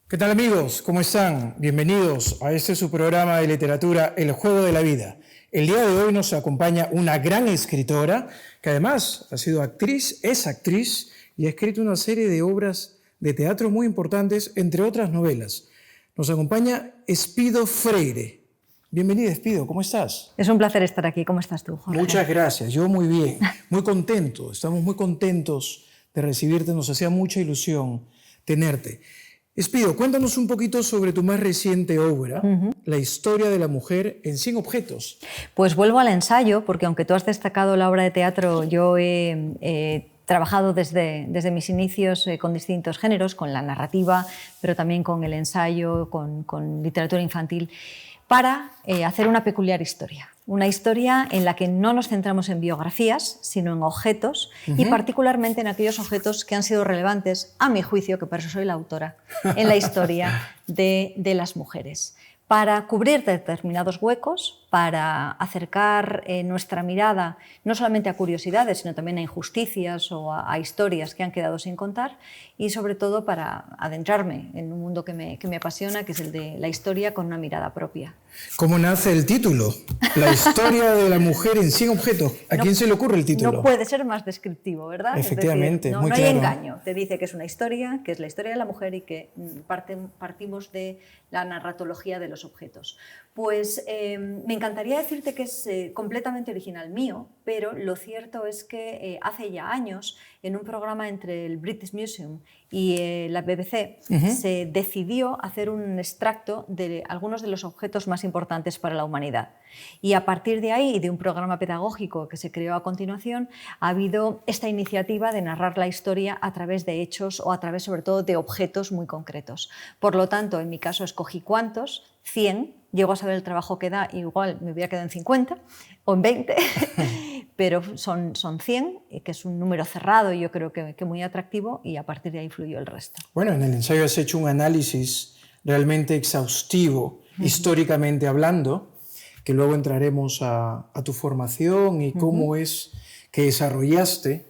¿Qué tal, amigos? ¿Cómo están? Bienvenidos a este su programa de literatura, El Juego de la Vida. El día de hoy nos acompaña una gran escritora que además ha sido actriz, es actriz y ha escrito una serie de obras de teatro muy importantes, entre otras novelas. Nos acompaña Espido Freire. Bienvenida, Espido, ¿cómo estás? Es un placer estar aquí. ¿Cómo estás tú, Jorge? Muchas gracias, yo muy bien, muy contento, estamos muy contentos de recibirte, nos hacía mucha ilusión tenerte. Espido, cuéntanos un poquito sobre tu más reciente obra, La historia de la mujer en 100 objetos. Pues vuelvo al ensayo, porque aunque tú has destacado la obra de teatro, yo he trabajado desde mis inicios con distintos géneros, con la narrativa, pero también con el ensayo, con literatura infantil, para hacer una peculiar historia. Una historia en la que no nos centramos en biografías, sino en objetos, y particularmente en aquellos objetos que han sido relevantes, a mi juicio, que por eso soy la autora, en la historia de las mujeres. Para cubrir determinados huecos, para acercar nuestra mirada no solamente a curiosidades, sino también a injusticias o a historias que han quedado sin contar, y sobre todo para adentrarme en un mundo que me apasiona, que es el de la historia con una mirada propia. ¿Cómo nace el título? La historia de la mujer en 100 objetos. ¿A quién se le ocurre el título? No puede ser más descriptivo, ¿verdad? Efectivamente, es decir, muy no claro. hay engaño. Te dice que es una historia, que es la historia de la mujer y que partimos de la narratología de los objetos. Pues me encantaría decirte que es completamente original mío, pero lo cierto es que hace ya años, en un programa entre el British Museum y la BBC, se decidió hacer un extracto de algunos de los objetos más importantes para la humanidad. Y a partir de ahí, y de un programa pedagógico que se creó a continuación, ha habido esta iniciativa de narrar la historia a través de hechos o a través, sobre todo, de objetos muy concretos. Por lo tanto, en mi caso escogí ¿cuántos? 100. Llego a saber el trabajo que da, igual me hubiera quedado en 50 o en 20, pero son 100, que es un número cerrado y yo creo que muy atractivo, y a partir de ahí fluyó el resto. Bueno, en el ensayo has hecho un análisis realmente exhaustivo, históricamente hablando, que luego entraremos a tu formación y cómo es que desarrollaste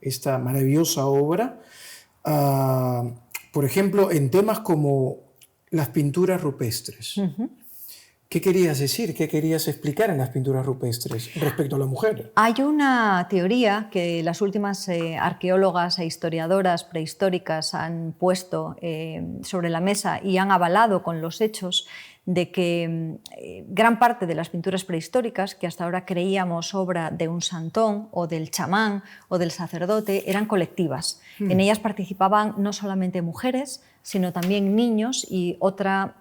esta maravillosa obra. Por ejemplo, en temas como las pinturas rupestres. ¿Qué querías decir? ¿Qué querías explicar en las pinturas rupestres respecto a la mujer? Hay una teoría que las últimas arqueólogas e historiadoras prehistóricas han puesto sobre la mesa y han avalado con los hechos, de que gran parte de las pinturas prehistóricas, que hasta ahora creíamos obra de un santón o del chamán o del sacerdote, eran colectivas. En ellas participaban no solamente mujeres, sino también niños y otra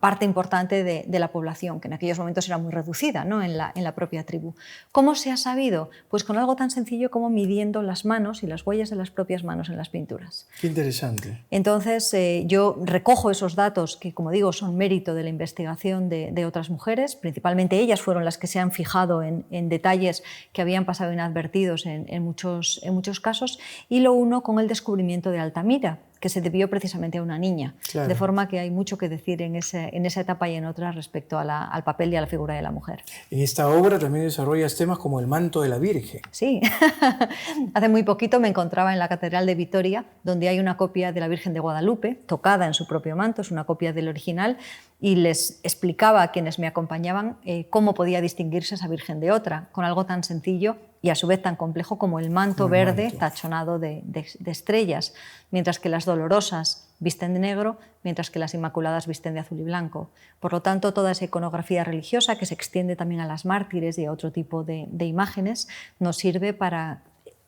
parte importante de la población, que en aquellos momentos era muy reducida, ¿no? en la propia tribu. ¿Cómo se ha sabido? Pues con algo tan sencillo como midiendo las manos y las huellas de las propias manos en las pinturas. Qué interesante. Entonces, yo recojo esos datos que, como digo, son mérito de la investigación de otras mujeres. Principalmente ellas fueron las que se han fijado en detalles que habían pasado inadvertidos en muchos casos, y lo uno con el descubrimiento de Altamira, que se debió precisamente a una niña. Claro. De forma que hay mucho que decir en esa etapa y en otras respecto al papel y a la figura de la mujer. En esta obra también desarrollas temas como el manto de la Virgen. Sí. Hace muy poquito me encontraba en la Catedral de Vitoria, donde hay una copia de la Virgen de Guadalupe, tocada en su propio manto, es una copia del original, y les explicaba a quienes me acompañaban cómo podía distinguirse esa Virgen de otra, con algo tan sencillo y a su vez tan complejo como el manto verde tachonado de estrellas, mientras que las dolorosas visten de negro, mientras que las inmaculadas visten de azul y blanco. Por lo tanto, toda esa iconografía religiosa, que se extiende también a las mártires y a otro tipo de imágenes, nos sirve para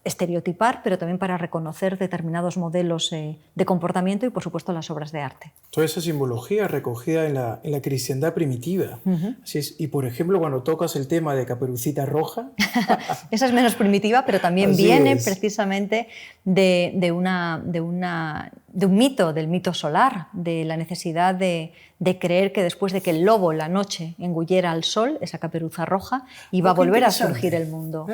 estereotipar, pero también para reconocer determinados modelos de comportamiento y, por supuesto, las obras de arte. Toda esa simbología recogida en la cristiandad primitiva. Así es. Y, por ejemplo, cuando tocas el tema de Caperucita Roja... Esa es menos primitiva, pero también Así viene es. Precisamente de un mito, del mito solar, de la necesidad de creer que después de que el lobo la noche engullera al sol, esa caperuza roja, iba a volver a surgir el mundo.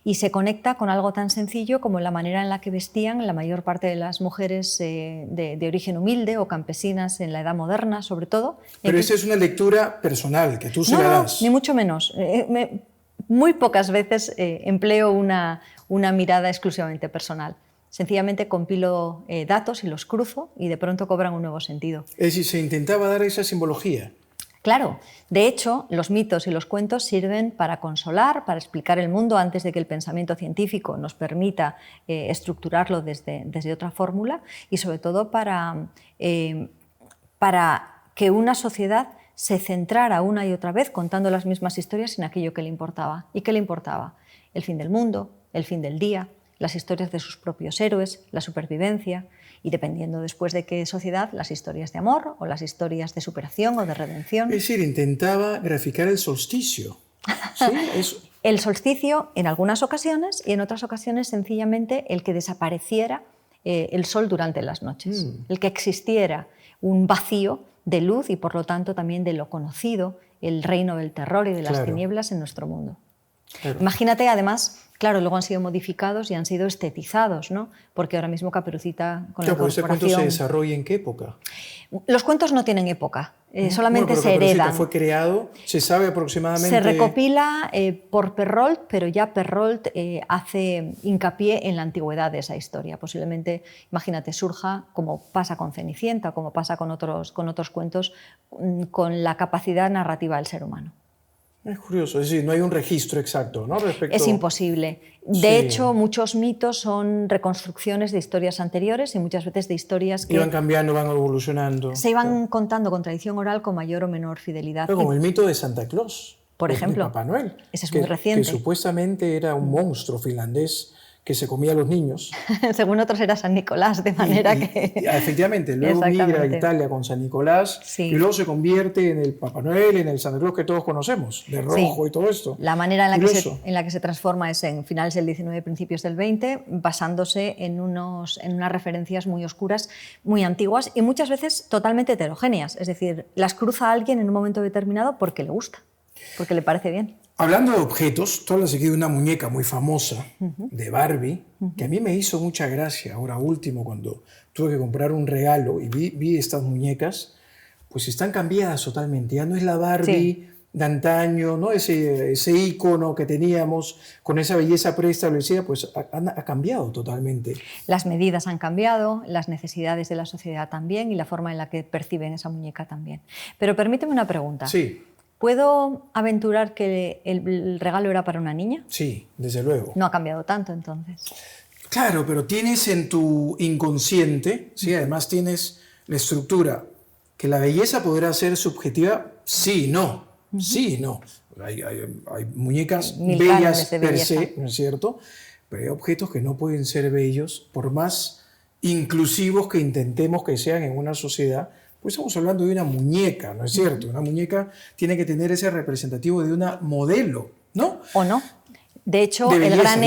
Y se conecta con algo tan sencillo como la manera en la que vestían la mayor parte de las mujeres de origen humilde o campesinas en la Edad Moderna, sobre todo. Pero esa es una lectura personal, que tú se la das. No, ni mucho menos. Muy pocas veces empleo una mirada exclusivamente personal. Sencillamente compilo datos y los cruzo y de pronto cobran un nuevo sentido. Es decir, se intentaba dar esa simbología. Claro, de hecho, los mitos y los cuentos sirven para consolar, para explicar el mundo antes de que el pensamiento científico nos permita estructurarlo desde otra fórmula y sobre todo para que una sociedad se centrara una y otra vez contando las mismas historias en aquello que le importaba. ¿Y qué le importaba? El fin del mundo, el fin del día, las historias de sus propios héroes, la supervivencia y, dependiendo después de qué sociedad, las historias de amor o las historias de superación o de redención. Es decir, intentaba graficar el solsticio. ¿Sí? Eso. El solsticio en algunas ocasiones y en otras ocasiones sencillamente el que desapareciera el sol durante las noches, el que existiera un vacío de luz y por lo tanto también de lo conocido, el reino del terror y de las tinieblas en nuestro mundo. Claro. Imagínate, además, claro, luego han sido modificados y han sido estetizados, ¿no? Porque ahora mismo Caperucita con la incorporación... ¿Ese cuento se desarrolla en qué época? Los cuentos no tienen época, solamente se heredan. Fue creado, se sabe aproximadamente... Se recopila por Perrault, pero ya Perrault hace hincapié en la antigüedad de esa historia. Posiblemente, imagínate, surja, como pasa con Cenicienta, como pasa con otros cuentos, con la capacidad narrativa del ser humano. Es curioso, es decir, no hay un registro exacto, ¿no? Es imposible. De hecho, muchos mitos son reconstrucciones de historias anteriores y muchas veces de historias que... Iban cambiando, van evolucionando. Se iban contando con tradición oral con mayor o menor fidelidad. Pero como el mito de Santa Claus. Por ejemplo. De Papá Noel. Ese es muy reciente. Que supuestamente era un monstruo finlandés que se comía a los niños. Según otros era San Nicolás, de manera que... Efectivamente, luego migra a Italia con San Nicolás y luego se convierte en el Papá Noel, en el Santa Claus que todos conocemos, de rojo y todo esto. La manera en la que se transforma es en finales del 19, principios del 20, basándose en unas referencias muy oscuras, muy antiguas y muchas veces totalmente heterogéneas. Es decir, las cruza a alguien en un momento determinado porque le gusta, porque le parece bien. Hablando de objetos, tú hablas aquí de una muñeca muy famosa, de Barbie, que a mí me hizo mucha gracia ahora último cuando tuve que comprar un regalo y vi estas muñecas, pues están cambiadas totalmente. Ya no es la Barbie de antaño, ¿no? Ese ícono que teníamos con esa belleza preestablecida, pues ha cambiado totalmente. Las medidas han cambiado, las necesidades de la sociedad también y la forma en la que perciben esa muñeca también. Pero permíteme una pregunta. Sí. ¿Puedo aventurar que el regalo era para una niña? Sí, desde luego. No ha cambiado tanto, entonces. Claro, pero tienes en tu inconsciente, ¿sí? Además tienes la estructura, que la belleza podrá ser subjetiva, sí y no. Sí y no. Hay muñecas bellas per se, ¿no es cierto? Pero hay objetos que no pueden ser bellos, por más inclusivos que intentemos que sean en una sociedad. Pues estamos hablando de una muñeca, ¿no es cierto? Una muñeca tiene que tener ese representativo de una modelo, ¿no? ¿O no? De hecho, el gran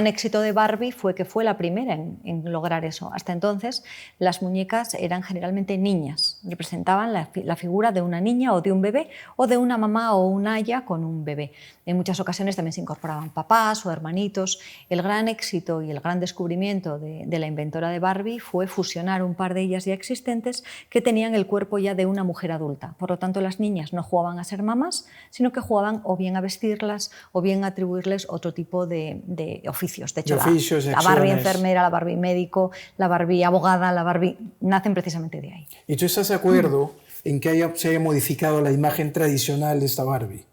éxito de Barbie fue que fue la primera en lograr eso. Hasta entonces, las muñecas eran generalmente niñas, representaban la figura de una niña o de un bebé, o de una mamá o una aya con un bebé. En muchas ocasiones también se incorporaban papás o hermanitos. El gran éxito y el gran descubrimiento de la inventora de Barbie fue fusionar un par de ellas ya existentes que tenían el cuerpo ya de una mujer adulta. Por lo tanto, las niñas no jugaban a ser mamás, sino que jugaban o bien a vestirlas o bien a atribuirles otro tipo de oficios. De hecho, la Barbie enfermera, la Barbie médico, la Barbie abogada, la Barbie nacen precisamente de ahí. ¿Y tú estás de acuerdo en que se haya modificado la imagen tradicional de esta Barbie?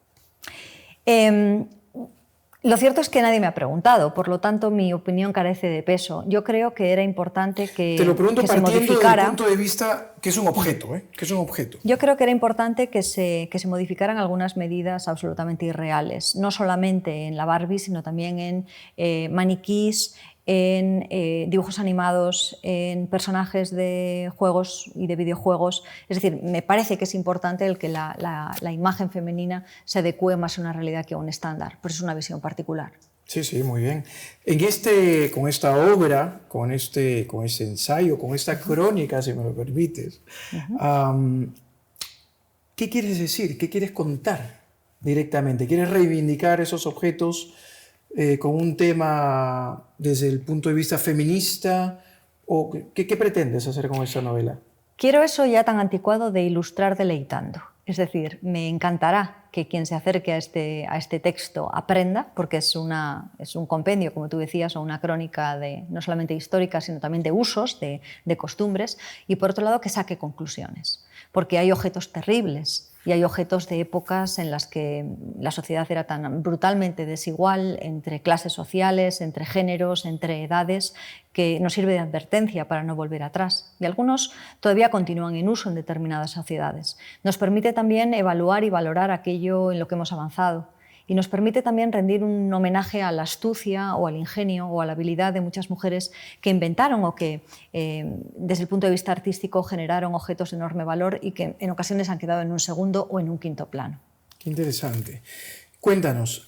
Lo cierto es que nadie me ha preguntado, por lo tanto mi opinión carece de peso. Yo creo que era importante que Te lo pregunto se modificara. partiendo del punto de vista que es un objeto, que es un objeto. Yo creo que era importante que se modificaran algunas medidas absolutamente irreales, no solamente en la Barbie, sino también en maniquís, en dibujos animados, en personajes de juegos y de videojuegos. Es decir, me parece que es importante el que la imagen femenina se adecue más a una realidad que a un estándar, pero es una visión particular. Sí, sí, muy bien. Con esta obra, con este ensayo, con esta crónica, si me lo permites, ¿qué quieres decir? ¿Qué quieres contar directamente? ¿Quieres reivindicar esos objetos con un tema desde el punto de vista feminista? ¿O qué pretendes hacer con esta novela? Quiero eso ya tan anticuado de ilustrar deleitando. Es decir, me encantará que quien se acerque a este texto aprenda, porque es un compendio, como tú decías, o una crónica no solamente histórica, sino también de usos, de costumbres, y por otro lado que saque conclusiones, porque hay objetos terribles y hay objetos de épocas en las que la sociedad era tan brutalmente desigual entre clases sociales, entre géneros, entre edades, que nos sirve de advertencia para no volver atrás. Y algunos todavía continúan en uso en determinadas sociedades. Nos permite también evaluar y valorar aquello en lo que hemos avanzado. Y nos permite también rendir un homenaje a la astucia o al ingenio o a la habilidad de muchas mujeres que inventaron o que, desde el punto de vista artístico, generaron objetos de enorme valor y que en ocasiones han quedado en un segundo o en un quinto plano. Qué interesante. Cuéntanos,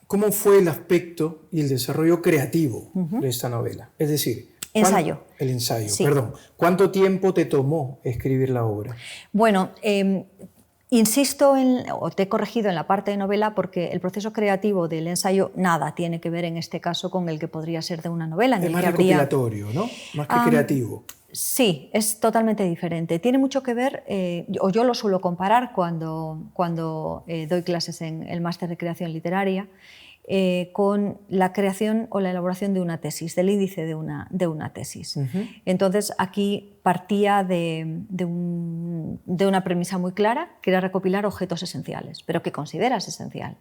¿cómo fue el aspecto y el desarrollo creativo de esta novela? Es decir, ensayo. El ensayo, sí. Perdón. ¿Cuánto tiempo te tomó escribir la obra? Bueno, insisto o te he corregido en la parte de novela porque el proceso creativo del ensayo nada tiene que ver en este caso con el que podría ser de una novela. Es más recopilatorio, ¿no? Más que creativo. Sí, es totalmente diferente. Tiene mucho que ver, o yo lo suelo comparar cuando doy clases en el máster de creación literaria, con la creación o la elaboración de una tesis, del índice de una tesis. Entonces, aquí partía de una premisa muy clara, que era recopilar objetos esenciales, pero que consideras esencial,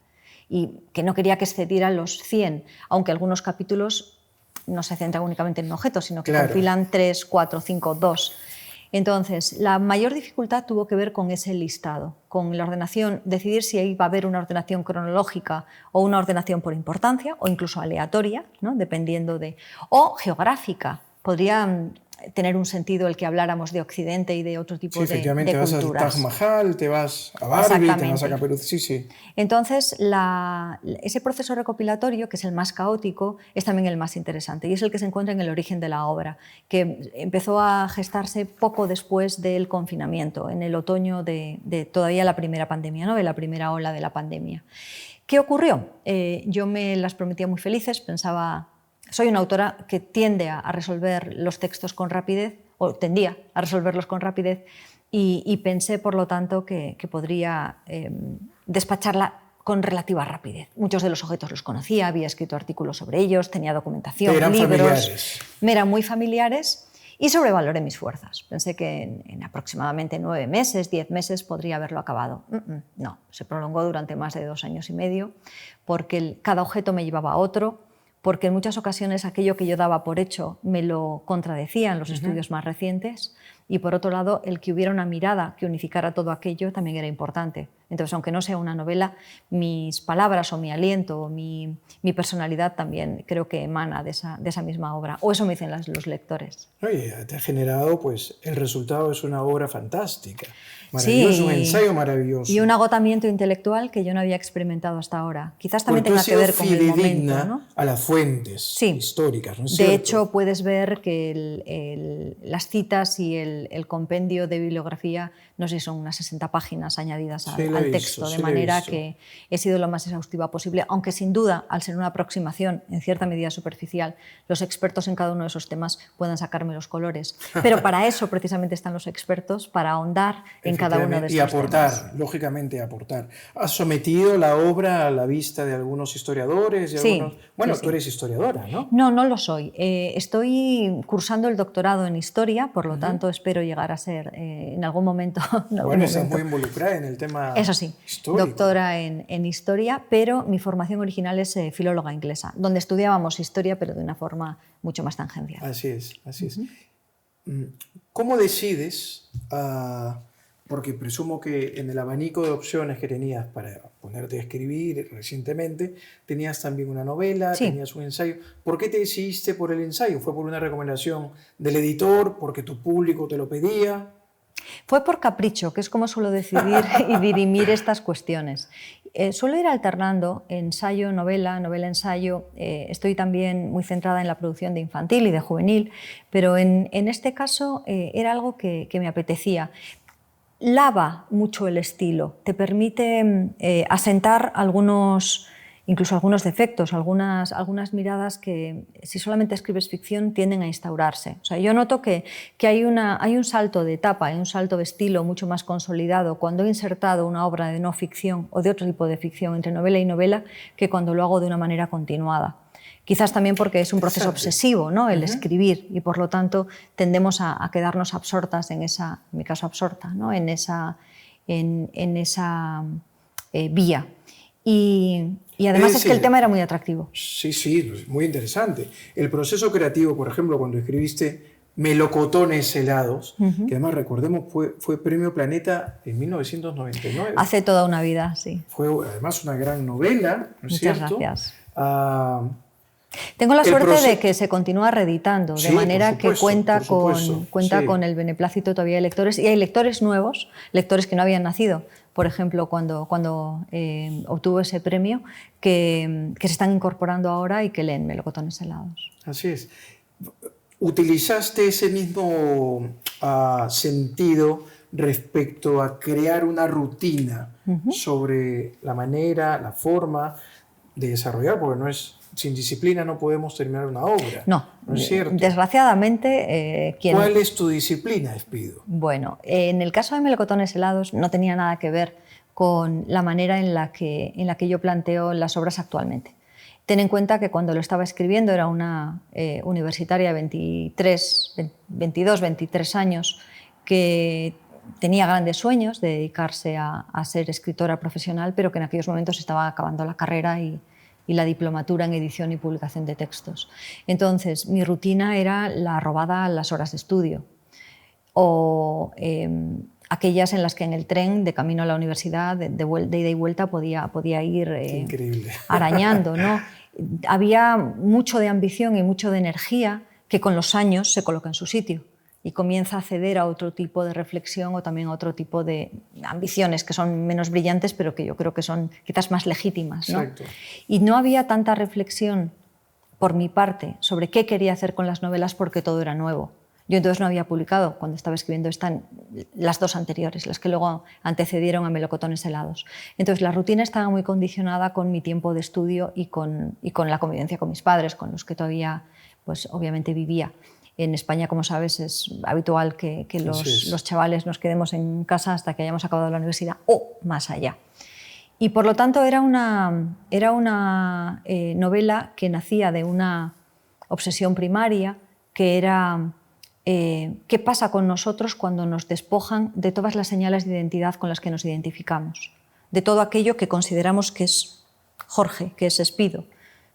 y que no quería que excedieran los 100, aunque algunos capítulos no se centran únicamente en un objeto, sino que compilan 3, 4, 5, 2. Entonces, la mayor dificultad tuvo que ver con ese listado, con la ordenación, decidir si iba a haber una ordenación cronológica o una ordenación por importancia, o incluso aleatoria, ¿no? Dependiendo o geográfica. Podría tener un sentido el que habláramos de Occidente y de otro tipo de culturas. Efectivamente, te vas al Taj Mahal, te vas a Barbie, te vas a Caperucita. Sí. Entonces, ese proceso recopilatorio, que es el más caótico, es también el más interesante y es el que se encuentra en el origen de la obra, que empezó a gestarse poco después del confinamiento, en el otoño de todavía la primera pandemia, ¿no? De la primera ola de la pandemia. ¿Qué ocurrió? Yo me las prometía muy felices, pensaba... Soy una autora que tiende a resolver los textos con rapidez, o tendía a resolverlos con rapidez, y pensé, por lo tanto, que podría despacharla con relativa rapidez. Muchos de los objetos los conocía, había escrito artículos sobre ellos, tenía documentación, libros... Familiares. Me eran muy familiares y sobrevaloré mis fuerzas. Pensé que en aproximadamente 9 meses, 10 meses podría haberlo acabado. No, se prolongó durante más de 2 años y medio, porque cada objeto me llevaba a otro, porque en muchas ocasiones aquello que yo daba por hecho me lo contradecían los estudios más recientes, y por otro lado, el que hubiera una mirada que unificara todo aquello también era importante. Entonces, aunque no sea una novela, mis palabras o mi aliento o mi personalidad también creo que emana de esa misma obra, o eso me dicen los lectores. Oye, te ha generado, pues, el resultado es una obra fantástica. Maravilloso, sí, un ensayo maravilloso. Y un agotamiento intelectual que yo no había experimentado hasta ahora. Quizás también tenga que ver con el momento, ¿no? A las fuentes históricas, ¿no es cierto? De hecho, puedes ver que las citas y el compendio de bibliografía, no sé si son unas 60 páginas añadidas al texto, de manera que he sido lo más exhaustiva posible, aunque sin duda, al ser una aproximación en cierta medida superficial, los expertos en cada uno de esos temas puedan sacarme los colores. Pero para eso precisamente están los expertos, para ahondar en cada uno de estos temas. Y aportar, lógicamente aportar. ¿Has sometido la obra a la vista de algunos historiadores? Bueno, tú eres historiadora, ¿no? No, no lo soy. Estoy cursando el doctorado en Historia, por lo tanto espero llegar a ser en algún momento... Estás muy involucrada en el tema histórico. Eso sí, doctora en Historia, pero mi formación original es filóloga inglesa, donde estudiábamos Historia, pero de una forma mucho más tangencial. Así es. ¿Cómo decides, porque presumo que en el abanico de opciones que tenías para ponerte a escribir recientemente, tenías también una novela, tenías un ensayo? ¿Por qué te decidiste por el ensayo? ¿Fue por una recomendación del editor, porque tu público te lo pedía? Fue por capricho, que es como suelo decidir y dirimir estas cuestiones. Suelo ir alternando ensayo, novela, novela-ensayo. Estoy también muy centrada en la producción de infantil y de juvenil, pero en este caso era algo que me apetecía. Lava mucho el estilo, te permite asentar algunos incluso algunos defectos, algunas miradas que, si solamente escribes ficción, tienden a instaurarse. O sea, yo noto que hay un salto de etapa, hay un salto de estilo mucho más consolidado cuando he insertado una obra de no ficción o de otro tipo de ficción entre novela y novela que cuando lo hago de una manera continuada. Quizás también porque es un proceso obsesivo, ¿no? El escribir, y por lo tanto tendemos a quedarnos absortas en esa, en mi caso absorta, ¿no? en esa vía. Y además es que el tema era muy atractivo. Sí, sí, muy interesante. El proceso creativo, por ejemplo, cuando escribiste Melocotones helados, que además recordemos fue Premio Planeta en 1999. Hace toda una vida, sí. Fue además una gran novela, ¿no es cierto? Muchas gracias. Tengo la suerte de que se continúa reeditando, de manera que cuenta con el beneplácito todavía de lectores, y hay lectores nuevos, lectores que no habían nacido, por ejemplo, cuando obtuvo ese premio, que se están incorporando ahora y que leen Melocotones helados. Así es. ¿Utilizaste ese mismo sentido respecto a crear una rutina sobre la manera, la forma de desarrollar? Porque no es... Sin disciplina no podemos terminar una obra. No, ¿no es cierto? Desgraciadamente... ¿Cuál es tu disciplina, Espido? Bueno, en el caso de Melocotones helados no tenía nada que ver con la manera en la que yo planteo las obras actualmente. Ten en cuenta que cuando lo estaba escribiendo era una universitaria de 22, 23 años que tenía grandes sueños de dedicarse a ser escritora profesional, pero que en aquellos momentos estaba acabando la carrera y la diplomatura en edición y publicación de textos. Entonces, mi rutina era la robada a las horas de estudio o aquellas en las que en el tren, de camino a la universidad, de ida y vuelta, podía ir arañando, ¿no? Había mucho de ambición y mucho de energía que con los años se coloca en su sitio y comienza a ceder a otro tipo de reflexión o también a otro tipo de ambiciones que son menos brillantes, pero que yo creo que son quizás más legítimas, ¿no? Exacto. Y no había tanta reflexión por mi parte sobre qué quería hacer con las novelas porque todo era nuevo. Yo entonces no había publicado, cuando estaba escribiendo las dos anteriores, las que luego antecedieron a Melocotones helados. Entonces la rutina estaba muy condicionada con mi tiempo de estudio y con la convivencia con mis padres, con los que todavía, pues, obviamente vivía. En España, como sabes, es habitual que los chavales nos quedemos en casa hasta que hayamos acabado la universidad o más allá. Y por lo tanto era una novela que nacía de una obsesión primaria, que era qué pasa con nosotros cuando nos despojan de todas las señales de identidad con las que nos identificamos, de todo aquello que consideramos que es Jorge, que es Espido,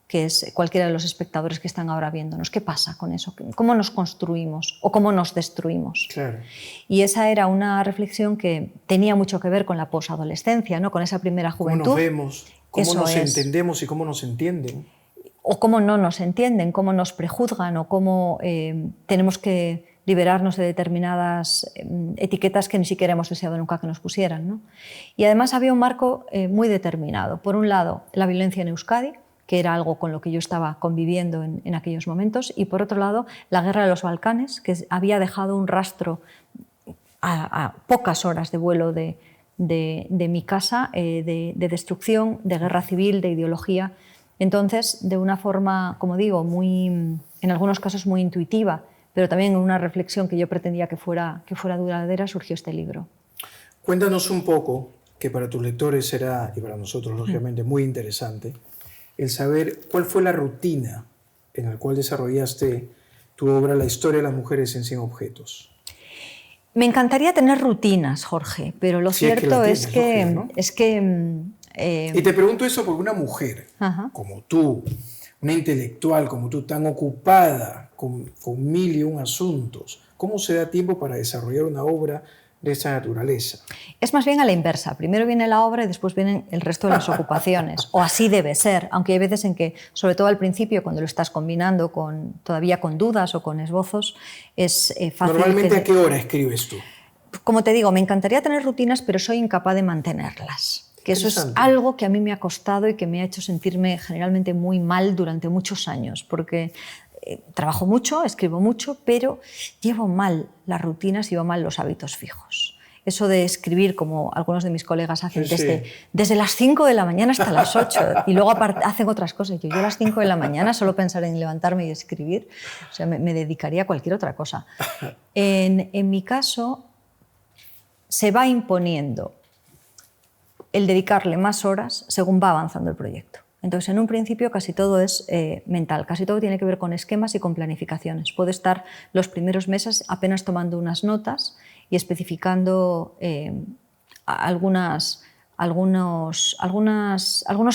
que es cualquiera de los espectadores que están ahora viéndonos. ¿Qué pasa con eso? ¿Cómo nos construimos o cómo nos destruimos? Claro. Y esa era una reflexión que tenía mucho que ver con la posadolescencia, ¿no? Con esa primera juventud. ¿Cómo nos vemos? ¿Cómo nos entendemos y cómo nos entienden? O cómo no nos entienden, cómo nos prejuzgan o cómo tenemos que liberarnos de determinadas etiquetas que ni siquiera hemos deseado nunca que nos pusieran, ¿no? Y además había un marco muy determinado. Por un lado, la violencia en Euskadi, que era algo con lo que yo estaba conviviendo en aquellos momentos, y por otro lado, la guerra de los Balcanes, que había dejado un rastro a pocas horas de vuelo de mi casa, de destrucción, de guerra civil, de ideología. Entonces, de una forma, como digo, en algunos casos muy intuitiva, pero también en una reflexión que yo pretendía que fuera duradera, surgió este libro. Cuéntanos un poco, que para tus lectores será, y para nosotros, lógicamente, muy interesante, el saber cuál fue la rutina en la cual desarrollaste tu obra La historia de las mujeres en 100 objetos. Me encantaría tener rutinas, Jorge, pero lo cierto es que... Y te pregunto eso porque una mujer como tú, una intelectual como tú, tan ocupada con mil y un asuntos, ¿cómo se da tiempo para desarrollar una obra de esta naturaleza? Es más bien a la inversa. Primero viene la obra y después vienen el resto de las ocupaciones. O así debe ser, aunque hay veces en que, sobre todo al principio, cuando lo estás combinando todavía con dudas o con esbozos, es fácil... ¿Normalmente a qué hora escribes tú? Como te digo, me encantaría tener rutinas, pero soy incapaz de mantenerlas. Que eso es algo que a mí me ha costado y que me ha hecho sentirme generalmente muy mal durante muchos años, porque trabajo mucho, escribo mucho, pero llevo mal las rutinas, llevo mal los hábitos fijos. eso de escribir, como algunos de mis colegas hacen, desde las 5 de la mañana hasta las 8, y luego hacen otras cosas. Yo a las 5 de la mañana solo pensar en levantarme y escribir, o sea, me dedicaría a cualquier otra cosa. En mi caso, se va imponiendo el dedicarle más horas según va avanzando el proyecto. Entonces, en un principio casi todo es mental, casi todo tiene que ver con esquemas y con planificaciones. Puedo estar los primeros meses apenas tomando unas notas y especificando algunos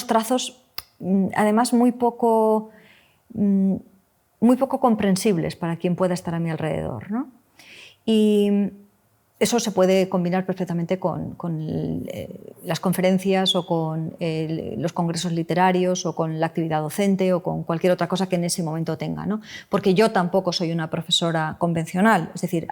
trazos, además muy poco comprensibles para quien pueda estar a mi alrededor, ¿no? Y eso se puede combinar perfectamente con las conferencias o con los congresos literarios o con la actividad docente o con cualquier otra cosa que en ese momento tenga, ¿no? Porque yo tampoco soy una profesora convencional, es decir,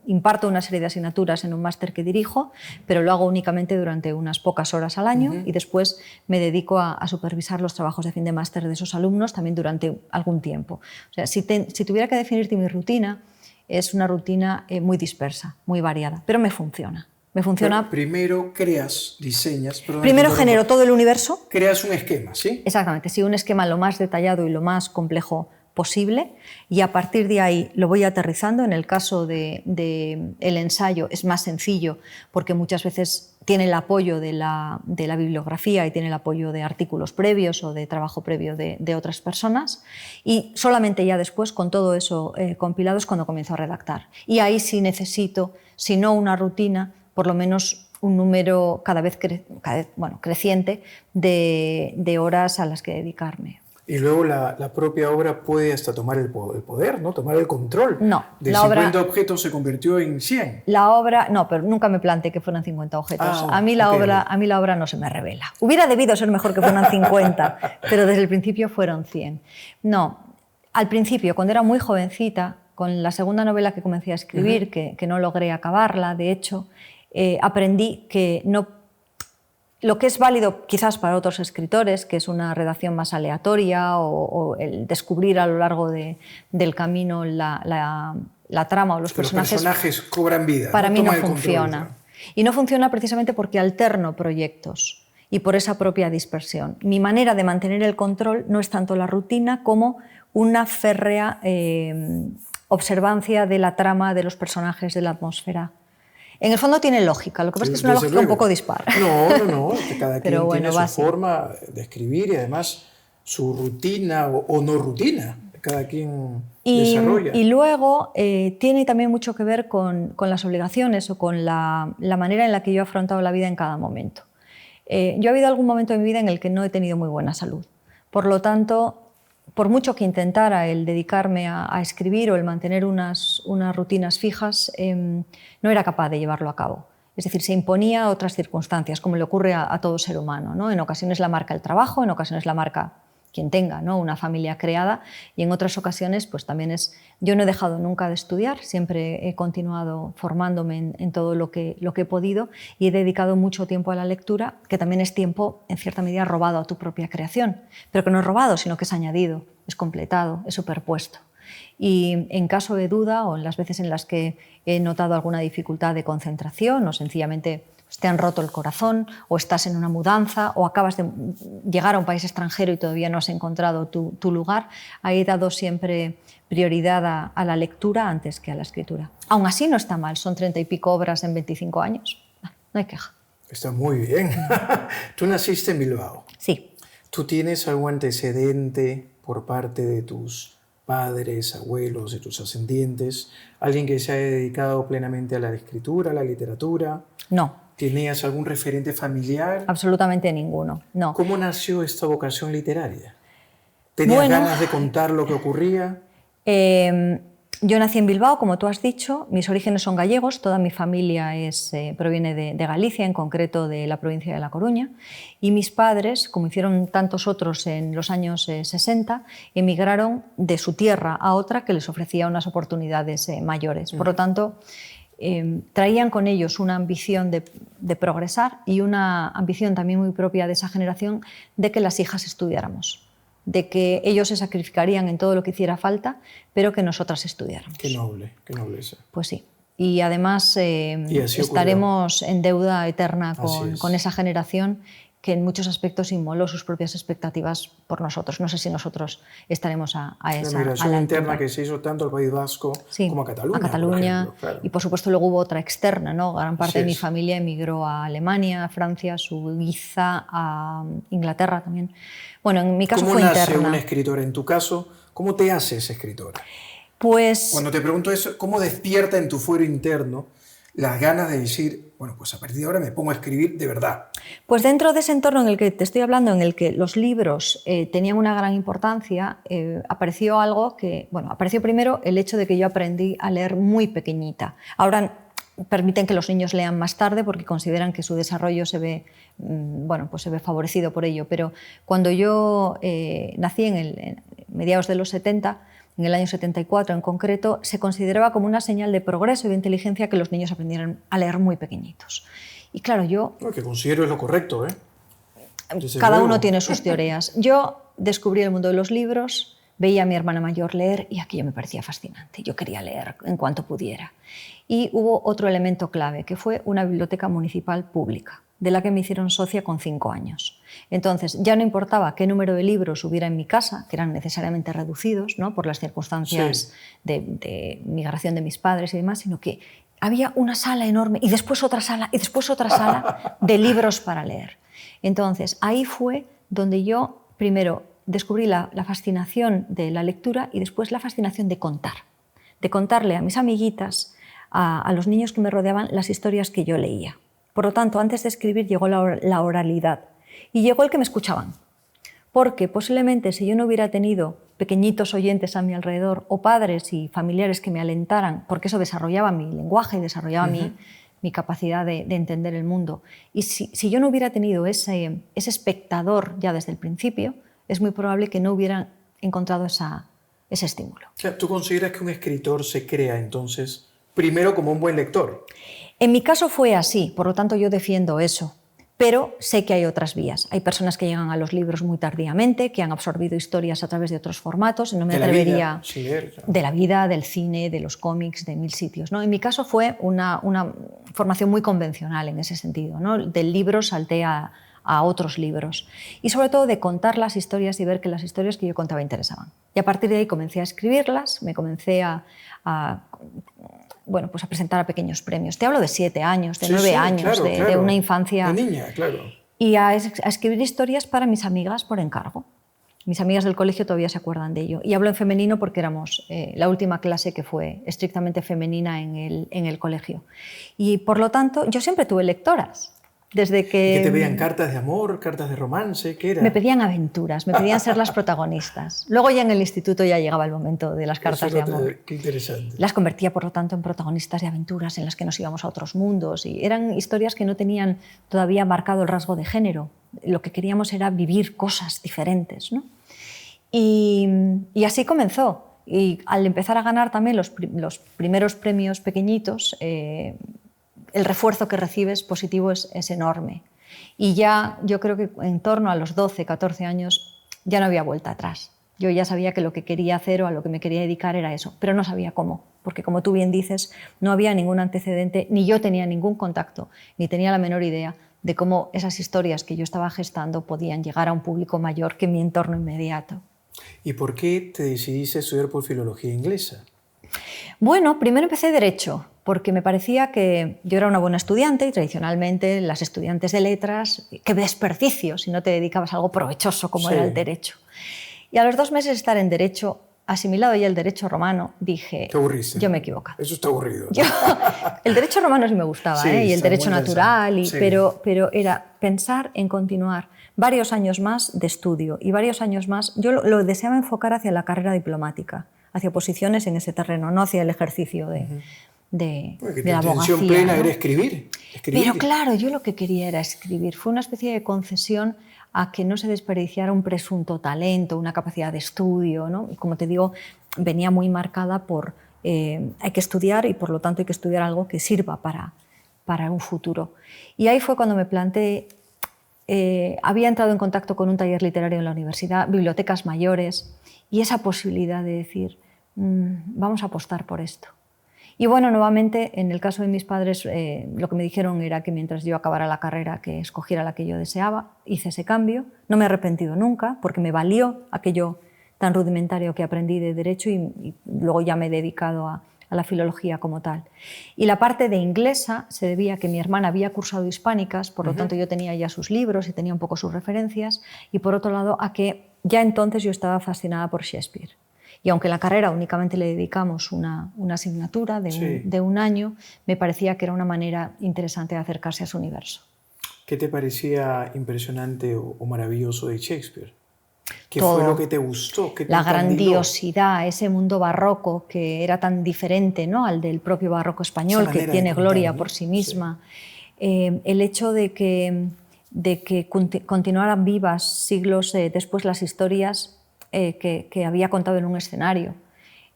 imparto una serie de asignaturas en un máster que dirijo, pero lo hago únicamente durante unas pocas horas al año y después me dedico a supervisar los trabajos de fin de máster de esos alumnos también durante algún tiempo. O sea, si tuviera que definirte mi rutina, es una rutina muy dispersa, muy variada, pero me funciona. Pero primero creas, diseñas... Primero genero todo el universo. Creas un esquema, ¿sí? Exactamente, sí, un esquema lo más detallado y lo más complejo posible, y a partir de ahí lo voy aterrizando. En el caso del ensayo es más sencillo porque muchas veces tiene el apoyo de la bibliografía y tiene el apoyo de artículos previos o de trabajo previo de otras personas, y solamente ya después, con todo eso compilado, es cuando comienzo a redactar. Y ahí sí necesito, si no una rutina, por lo menos un número cada vez creciente de horas a las que dedicarme. Y luego la propia obra puede hasta tomar el poder, ¿no? Tomar el control. No, de 50 objetos se convirtió en 100. La obra, no, pero nunca me planteé que fueran 50 objetos. A mí la obra no se me revela. Hubiera debido ser mejor que fueran 50, pero desde el principio fueron 100. No, al principio, cuando era muy jovencita, con la segunda novela que comencé a escribir, que no logré acabarla, de hecho, aprendí que no... Lo que es válido quizás para otros escritores, que es una redacción más aleatoria o el descubrir a lo largo del camino la trama o los personajes... Los personajes cobran vida. Para mí no funciona. Y no funciona precisamente porque alterno proyectos y por esa propia dispersión. Mi manera de mantener el control no es tanto la rutina como una férrea observancia de la trama, de los personajes, de la atmósfera. En el fondo tiene lógica, lo que pasa es que es una lógica un poco dispar. No, cada quien tiene su forma de escribir y además su rutina o no rutina, cada quien desarrolla. Y luego tiene también mucho que ver con las obligaciones o con la manera en la que yo he afrontado la vida en cada momento. Yo ha habido algún momento de mi vida en el que no he tenido muy buena salud. Por lo tanto, por mucho que intentara el dedicarme a escribir o el mantener unas rutinas fijas, no era capaz de llevarlo a cabo. Es decir, se imponía a otras circunstancias, como le ocurre a todo ser humano, ¿no? En ocasiones la marca el trabajo, en ocasiones la marca quien tenga, ¿no? Una familia creada, y en otras ocasiones pues también es... Yo no he dejado nunca de estudiar, siempre he continuado formándome en todo lo que he podido, y he dedicado mucho tiempo a la lectura, que también es tiempo, en cierta medida, robado a tu propia creación, pero que no es robado, sino que es añadido, es completado, es superpuesto. Y en caso de duda, o en las veces en las que he notado alguna dificultad de concentración o sencillamente te han roto el corazón, o estás en una mudanza, o acabas de llegar a un país extranjero y todavía no has encontrado tu lugar, ahí he dado siempre prioridad a la lectura antes que a la escritura. Aún así no está mal, son 30 y pico obras en 25 años, no hay queja. Está muy bien. Tú naciste en Bilbao. Sí. ¿Tú tienes algún antecedente por parte de tus padres, abuelos, de tus ascendientes? ¿Alguien que se haya dedicado plenamente a la escritura, a la literatura? No. ¿Tenías algún referente familiar? Absolutamente ninguno, no. ¿Cómo nació esta vocación literaria? ¿Tenías ganas de contar lo que ocurría? Yo nací en Bilbao, como tú has dicho, mis orígenes son gallegos, toda mi familia proviene de Galicia, en concreto de la provincia de La Coruña, y mis padres, como hicieron tantos otros en los años 60, emigraron de su tierra a otra que les ofrecía unas oportunidades mayores. Por lo tanto, traían con ellos una ambición de progresar y una ambición también muy propia de esa generación de que las hijas estudiáramos, de que ellos se sacrificarían en todo lo que hiciera falta, pero que nosotras estudiáramos. Qué noble, qué nobleza. Pues sí. y además estaremos en deuda eterna con esa generación que en muchos aspectos inmoló sus propias expectativas por nosotros. No sé si nosotros estaremos a esa la migración interna que se hizo tanto al País Vasco como a Cataluña. A Cataluña, por ejemplo, claro. Y por supuesto luego hubo otra externa, ¿no? Gran parte de mi familia emigró a Alemania, a Francia, a Suiza, a Inglaterra también. Bueno, en mi caso fue interna. ¿Cómo nace una escritora? En tu caso, ¿cómo te haces escritora? Pues... Cuando te pregunto eso, ¿cómo despierta en tu fuero interno las ganas de decir, bueno, pues a partir de ahora me pongo a escribir de verdad? Pues dentro de ese entorno en el que te estoy hablando, en el que los libros tenían una gran importancia, apareció algo que, bueno, apareció primero el hecho de que yo aprendí a leer muy pequeñita. Ahora permiten que los niños lean más tarde porque consideran que su desarrollo se ve, bueno, pues se ve favorecido por ello, pero cuando yo nací en mediados de los 70, en el año 74 en concreto, se consideraba como una señal de progreso y de inteligencia que los niños aprendieran a leer muy pequeñitos. Y claro, yo... Lo que considero es lo correcto, ¿eh? Cada uno tiene sus teorías. Yo descubrí el mundo de los libros, veía a mi hermana mayor leer y aquello me parecía fascinante. Yo quería leer en cuanto pudiera. Y hubo otro elemento clave, que fue una biblioteca municipal pública, de la que me hicieron socia con 5 años. Entonces, ya no importaba qué número de libros hubiera en mi casa, que eran necesariamente reducidos, ¿no?, por las circunstancias de migración de mis padres y demás, sino que había una sala enorme y después otra sala y después otra sala de libros para leer. Entonces, ahí fue donde yo primero descubrí la fascinación de la lectura y después la fascinación de contarle a mis amiguitas, a los niños que me rodeaban, las historias que yo leía. Por lo tanto, antes de escribir llegó la oralidad y llegó el que me escuchaban, porque posiblemente si yo no hubiera tenido pequeñitos oyentes a mi alrededor o padres y familiares que me alentaran, porque eso desarrollaba mi lenguaje, desarrollaba mi capacidad de entender el mundo, y si yo no hubiera tenido ese espectador ya desde el principio, es muy probable que no hubiera encontrado ese estímulo. O sea, ¿tú consideras que un escritor se crea entonces primero como un buen lector? En mi caso fue así, por lo tanto yo defiendo eso, pero sé que hay otras vías. Hay personas que llegan a los libros muy tardíamente, que han absorbido historias a través de otros formatos, no me atrevería... De la vida, del cine, de los cómics, de 1000 sitios, ¿no? En mi caso fue una formación muy convencional en ese sentido, ¿no? Del libro salté a otros libros y sobre todo de contar las historias y ver que las historias que yo contaba interesaban. Y a partir de ahí comencé a escribirlas, me comencé a presentar a pequeños premios. Te hablo de 7 años, de 9 años, de una infancia... De niña, claro. Y a escribir historias para mis amigas por encargo. Mis amigas del colegio todavía se acuerdan de ello. Y hablo en femenino porque éramos la última clase que fue estrictamente femenina en el colegio. Y por lo tanto, yo siempre tuve lectoras. Desde que... ¿Y qué te pedían? ¿Cartas de amor? ¿Cartas de romance? ¿Qué era? Me pedían aventuras, me pedían ser las protagonistas. Luego ya en el instituto ya llegaba el momento de las cartas de amor. Qué interesante. Las convertía, por lo tanto, en protagonistas de aventuras en las que nos íbamos a otros mundos. Y eran historias que no tenían todavía marcado el rasgo de género. Lo que queríamos era vivir cosas diferentes, ¿no? Y así comenzó. Y al empezar a ganar también los primeros premios pequeñitos, el refuerzo que recibes positivo es enorme. Y ya yo creo que en torno a los 12, 14 años ya no había vuelta atrás. Yo ya sabía que lo que quería hacer o a lo que me quería dedicar era eso, pero no sabía cómo, porque como tú bien dices, no había ningún antecedente, ni yo tenía ningún contacto, ni tenía la menor idea de cómo esas historias que yo estaba gestando podían llegar a un público mayor que mi entorno inmediato. ¿Y por qué te decidiste a estudiar por filología inglesa? Bueno, primero empecé Derecho, porque me parecía que yo era una buena estudiante y tradicionalmente las estudiantes de letras, qué desperdicio si no te dedicabas a algo provechoso como era el Derecho. Y a los 2 meses de estar en Derecho, asimilado ya el Derecho romano, dije, ¿te aburriste? Yo me he equivocado. Eso está aburrido, ¿no? El Derecho romano sí me gustaba, y el Derecho natural, pero era pensar en continuar varios años más de estudio y varios años más. Yo lo deseaba enfocar hacia la carrera diplomática, hacia posiciones en ese terreno, no hacia el ejercicio de la abogacía. Tu intención plena era escribir. Pero claro, yo lo que quería era escribir. Fue una especie de concesión a que no se desperdiciara un presunto talento, una capacidad de estudio, ¿no? Y como te digo, venía muy marcada por hay que estudiar y por lo tanto hay que estudiar algo que sirva para un futuro. Y ahí fue cuando me planteé, había entrado en contacto con un taller literario en la universidad, bibliotecas mayores, y esa posibilidad de decir, vamos a apostar por esto. Y bueno, nuevamente, en el caso de mis padres, lo que me dijeron era que mientras yo acabara la carrera, que escogiera la que yo deseaba. Hice ese cambio. No me he arrepentido nunca, porque me valió aquello tan rudimentario que aprendí de Derecho y luego ya me he dedicado a la filología como tal. Y la parte de inglesa se debía a que mi hermana había cursado hispánicas, por lo tanto yo tenía ya sus libros y tenía un poco sus referencias, y por otro lado a que ya entonces yo estaba fascinada por Shakespeare. Y aunque en la carrera únicamente le dedicamos una asignatura de un año, me parecía que era una manera interesante de acercarse a su universo. ¿Qué te parecía impresionante o maravilloso de Shakespeare? ¿Qué Todo. fue lo que te gustó? ¿Qué te la encandiló? grandiosidad, ese mundo barroco que era tan diferente, ¿no?, al del propio barroco español, que tiene gloria por sí misma. Sí. El hecho de que continuaran vivas siglos después las historias que había contado en un escenario.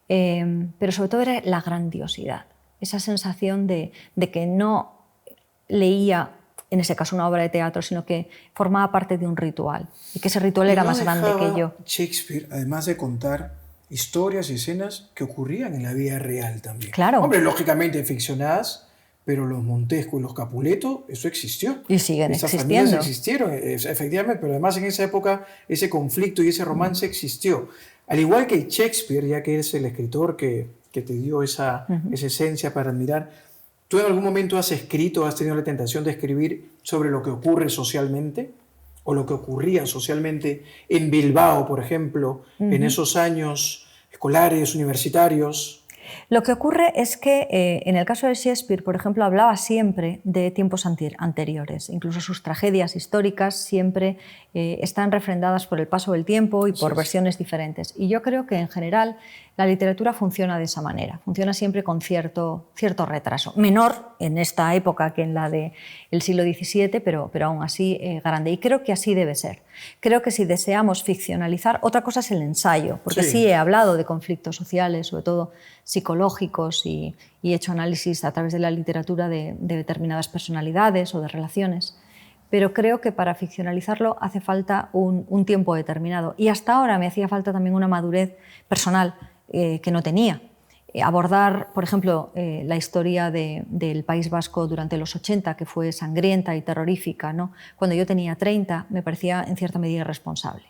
Pero sobre todo era la grandiosidad, esa sensación de que no leía, en ese caso, una obra de teatro, sino que formaba parte de un ritual y que ese ritual era más grande que yo. Shakespeare, además de contar historias y escenas que ocurrían en la vida real también. Claro. Hombre, lógicamente ficcionadas, pero los Montesco y los Capuleto, eso existió. Y siguen Esas existiendo. familias existieron, efectivamente, pero además en esa época ese conflicto y ese romance existió. Al igual que Shakespeare, ya que es el escritor que te dio esa esencia para admirar, ¿tú en algún momento has escrito, has tenido la tentación de escribir sobre lo que ocurre socialmente? ¿O lo que ocurría socialmente en Bilbao, por ejemplo, en esos años escolares, universitarios? Lo que ocurre es que en el caso de Shakespeare, por ejemplo, hablaba siempre de tiempos anteriores. Incluso sus tragedias históricas siempre están refrendadas por el paso del tiempo y por versiones diferentes. Y yo creo que en general la literatura funciona de esa manera, funciona siempre con cierto retraso. Menor en esta época que en la del siglo XVII, pero aún así grande. Y creo que así debe ser. Creo que si deseamos ficcionalizar, otra cosa es el ensayo, porque sí he hablado de conflictos sociales, sobre todo psicológicos, y he hecho análisis a través de la literatura de determinadas personalidades o de relaciones. Pero creo que para ficcionalizarlo hace falta un tiempo determinado. Y hasta ahora me hacía falta también una madurez personal que no tenía. Abordar, por ejemplo, la historia del País Vasco durante los 80, que fue sangrienta y terrorífica, ¿no?, cuando yo tenía 30, me parecía en cierta medida irresponsable.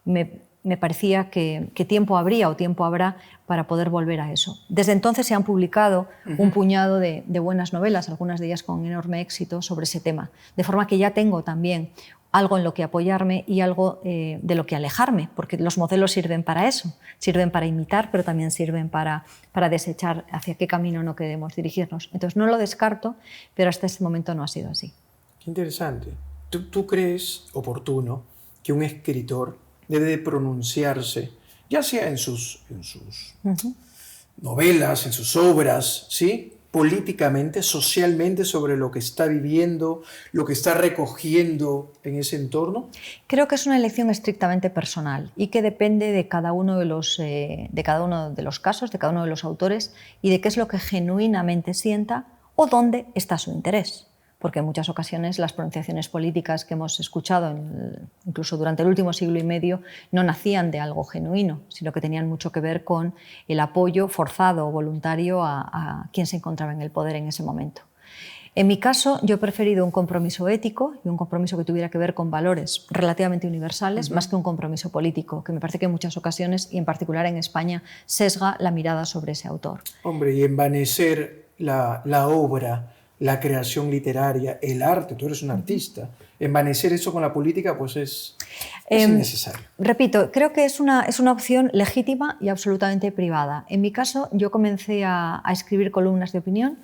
Me parecía que tiempo habría o tiempo habrá para poder volver a eso. Desde entonces se han publicado un puñado de buenas novelas, algunas de ellas con enorme éxito, sobre ese tema. De forma que ya tengo también algo en lo que apoyarme y algo de lo que alejarme, porque los modelos sirven para eso, sirven para imitar, pero también sirven para desechar hacia qué camino no queremos dirigirnos. Entonces no lo descarto, pero hasta este momento no ha sido así. Qué interesante. ¿Tú crees oportuno que un escritor debe de pronunciarse, ya sea en sus novelas, en sus obras, ¿sí?, políticamente, socialmente, sobre lo que está viviendo, lo que está recogiendo en ese entorno? Creo que es una elección estrictamente personal y que depende de cada uno de los casos, de cada uno de los autores, y de qué es lo que genuinamente sienta o dónde está su interés. Porque en muchas ocasiones las pronunciaciones políticas que hemos escuchado, incluso durante el último siglo y medio, no nacían de algo genuino, sino que tenían mucho que ver con el apoyo forzado o voluntario a quien se encontraba en el poder en ese momento. En mi caso, yo he preferido un compromiso ético y un compromiso que tuviera que ver con valores relativamente universales, más que un compromiso político, que me parece que en muchas ocasiones, y en particular en España, sesga la mirada sobre ese autor. Hombre, y envanecer la obra, la creación literaria, el arte, tú eres un artista, envanecer eso con la política pues es innecesario. Repito, creo que es una opción legítima y absolutamente privada. En mi caso, yo comencé a escribir columnas de opinión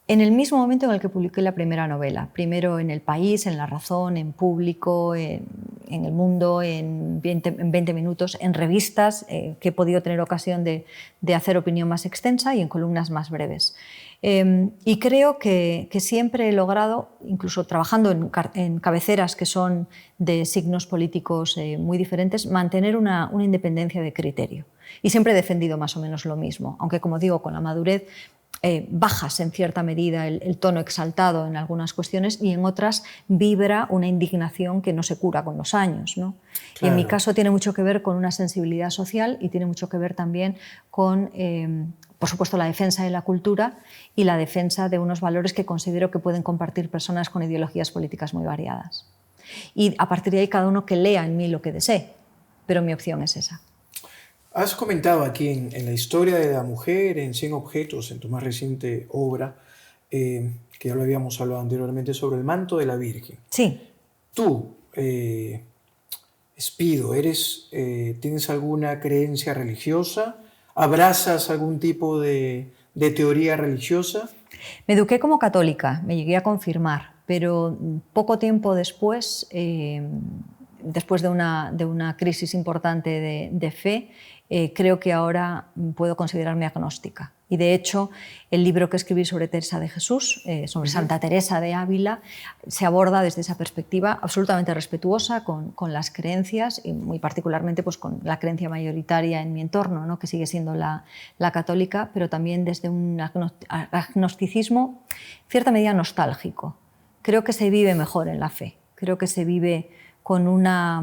en el mismo momento en el que publiqué la primera novela. Primero en El País, en La Razón, en Público, en El Mundo, en 20 minutos, en revistas que he podido tener ocasión de hacer opinión más extensa y en columnas más breves. Y creo que siempre he logrado, incluso trabajando en cabeceras que son de signos políticos muy diferentes, mantener una independencia de criterio. Y siempre he defendido más o menos lo mismo, aunque, como digo, con la madurez bajas en cierta medida el tono exaltado en algunas cuestiones y en otras vibra una indignación que no se cura con los años, ¿no? Claro. Y en mi caso tiene mucho que ver con una sensibilidad social y tiene mucho que ver también con por supuesto, la defensa de la cultura y la defensa de unos valores que considero que pueden compartir personas con ideologías políticas muy variadas. Y a partir de ahí cada uno que lea en mí lo que desee, pero mi opción es esa. Has comentado aquí en la historia de la mujer, en 100 objetos, en tu más reciente obra, que ya lo habíamos hablado anteriormente, sobre el manto de la Virgen. Sí. Tú, Espido, ¿tienes alguna creencia religiosa? ¿Abrazas algún tipo de teoría religiosa? Me eduqué como católica, me llegué a confirmar, pero poco tiempo después, después de una crisis importante de fe, creo que ahora puedo considerarme agnóstica. Y de hecho, el libro que escribí sobre Teresa de Jesús, sobre Santa Teresa de Ávila, se aborda desde esa perspectiva absolutamente respetuosa con las creencias y muy particularmente pues, con la creencia mayoritaria en mi entorno, ¿no? Que sigue siendo la católica, pero también desde un agnosticismo en cierta medida nostálgico. Creo que se vive mejor en la fe, creo que se vive con una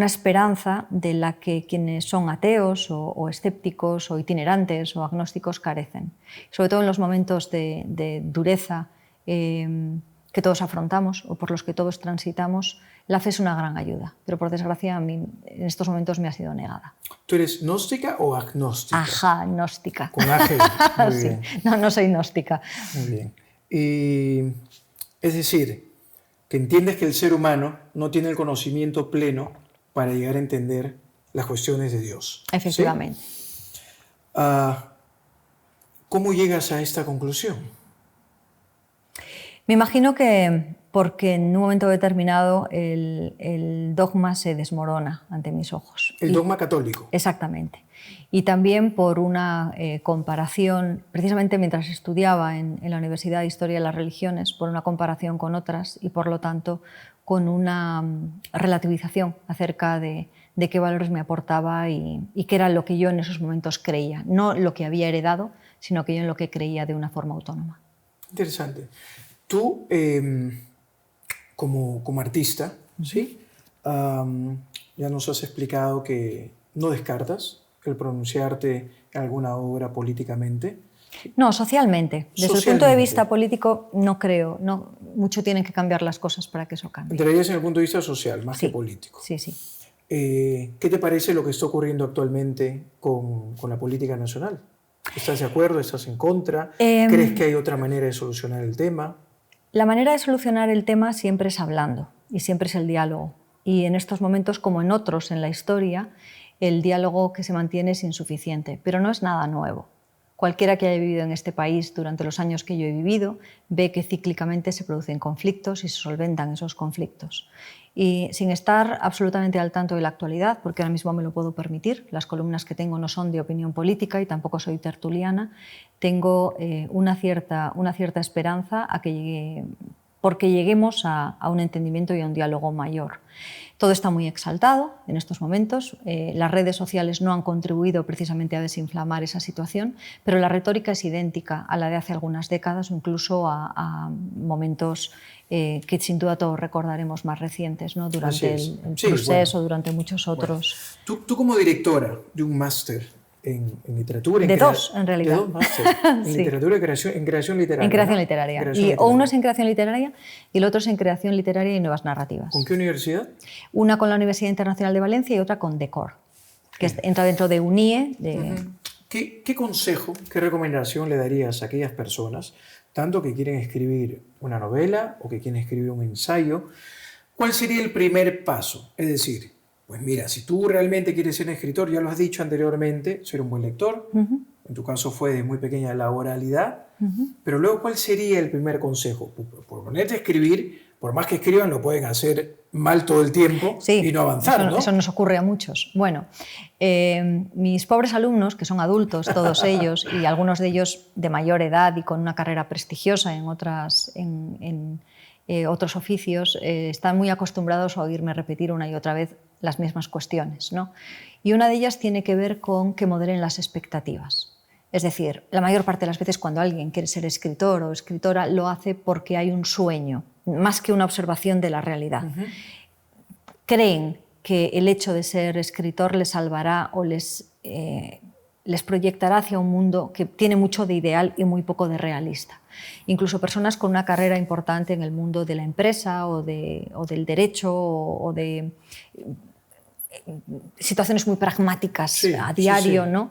esperanza de la que quienes son ateos o escépticos o itinerantes o agnósticos carecen. Sobre todo en los momentos de dureza que todos afrontamos o por los que todos transitamos, la fe es una gran ayuda, pero por desgracia a mí en estos momentos me ha sido negada. ¿Tú eres gnóstica o agnóstica? Ajá, gnóstica. Con AG, muy sí. bien. No soy gnóstica. Muy bien. Y, es decir, que entiendes que el ser humano no tiene el conocimiento pleno para llegar a entender las cuestiones de Dios. Efectivamente. ¿Sí? ¿Cómo llegas a esta conclusión? Me imagino que porque en un momento determinado el dogma se desmorona ante mis ojos. El dogma católico. Exactamente. Y también por una comparación, precisamente mientras estudiaba en la Universidad de Historia de las Religiones, por una comparación con otras y por lo tanto con una relativización acerca de qué valores me aportaba y qué era lo que yo en esos momentos creía. No lo que había heredado, sino que yo en lo que creía de una forma autónoma. Interesante. Tú, como artista, ¿sí? Ya nos has explicado que no descartas el pronunciarte en alguna obra políticamente. No, socialmente. Desde el punto de vista político no creo. No, mucho tienen que cambiar las cosas para que eso cambie. Entrarías en el punto de vista social, más que político. Sí, sí. ¿Qué te parece lo que está ocurriendo actualmente con la política nacional? ¿Estás de acuerdo? ¿Estás en contra? ¿Crees que hay otra manera de solucionar el tema? La manera de solucionar el tema siempre es hablando y siempre es el diálogo. Y en estos momentos, como en otros en la historia, el diálogo que se mantiene es insuficiente, pero no es nada nuevo. Cualquiera que haya vivido en este país durante los años que yo he vivido ve que cíclicamente se producen conflictos y se solventan esos conflictos. Y sin estar absolutamente al tanto de la actualidad, porque ahora mismo me lo puedo permitir, las columnas que tengo no son de opinión política y tampoco soy tertuliana, tengo una cierta esperanza porque lleguemos a un entendimiento y a un diálogo mayor. Todo está muy exaltado en estos momentos. Las redes sociales no han contribuido precisamente a desinflamar esa situación, pero la retórica es idéntica a la de hace algunas décadas o incluso a momentos que sin duda todos recordaremos más recientes, ¿no? Durante el proceso, durante muchos otros. Bueno. Tú como directora de un máster en literatura... De dos, en realidad. De dos másteres. En literatura y en creación literaria. En creación literaria. O uno es en creación literaria y el otro es en creación literaria y nuevas narrativas. ¿Con qué universidad? Una con la Universidad Internacional de Valencia y otra con DECOR, que entra dentro de UNIE. ¿Qué consejo, qué recomendación le darías a aquellas personas, tanto que quieren escribir una novela o que quieren escribir un ensayo? ¿Cuál sería el primer paso? Es decir, pues mira, si tú realmente quieres ser un escritor, ya lo has dicho anteriormente, ser un buen lector, en tu caso fue de muy pequeña la oralidad, pero luego, ¿cuál sería el primer consejo? Por ponerte a escribir, por más que escriban, lo pueden hacer mal todo el tiempo y no avanzar, ¿no? Eso nos ocurre a muchos. Bueno, mis pobres alumnos, que son adultos todos ellos, y algunos de ellos de mayor edad y con una carrera prestigiosa en otros oficios, están muy acostumbrados a oírme repetir una y otra vez las mismas cuestiones, ¿no? Y una de ellas tiene que ver con que moderen las expectativas. Es decir, la mayor parte de las veces cuando alguien quiere ser escritor o escritora lo hace porque hay un sueño, más que una observación de la realidad. Creen que el hecho de ser escritor les salvará o les les proyectará hacia un mundo que tiene mucho de ideal y muy poco de realista. Incluso personas con una carrera importante en el mundo de la empresa o del derecho o de situaciones muy pragmáticas a diario, ¿no?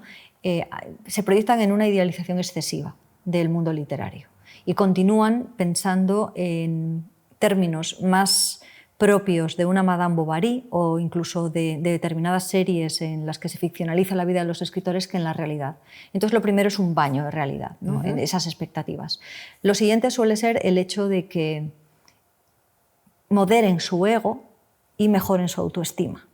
Se proyectan en una idealización excesiva del mundo literario y continúan pensando en términos más propios de una Madame Bovary o incluso de determinadas series en las que se ficcionaliza la vida de los escritores que en la realidad. Entonces lo primero es un baño de realidad, ¿no? En esas expectativas. Lo siguiente suele ser el hecho de que moderen su ego y mejoren su autoestima.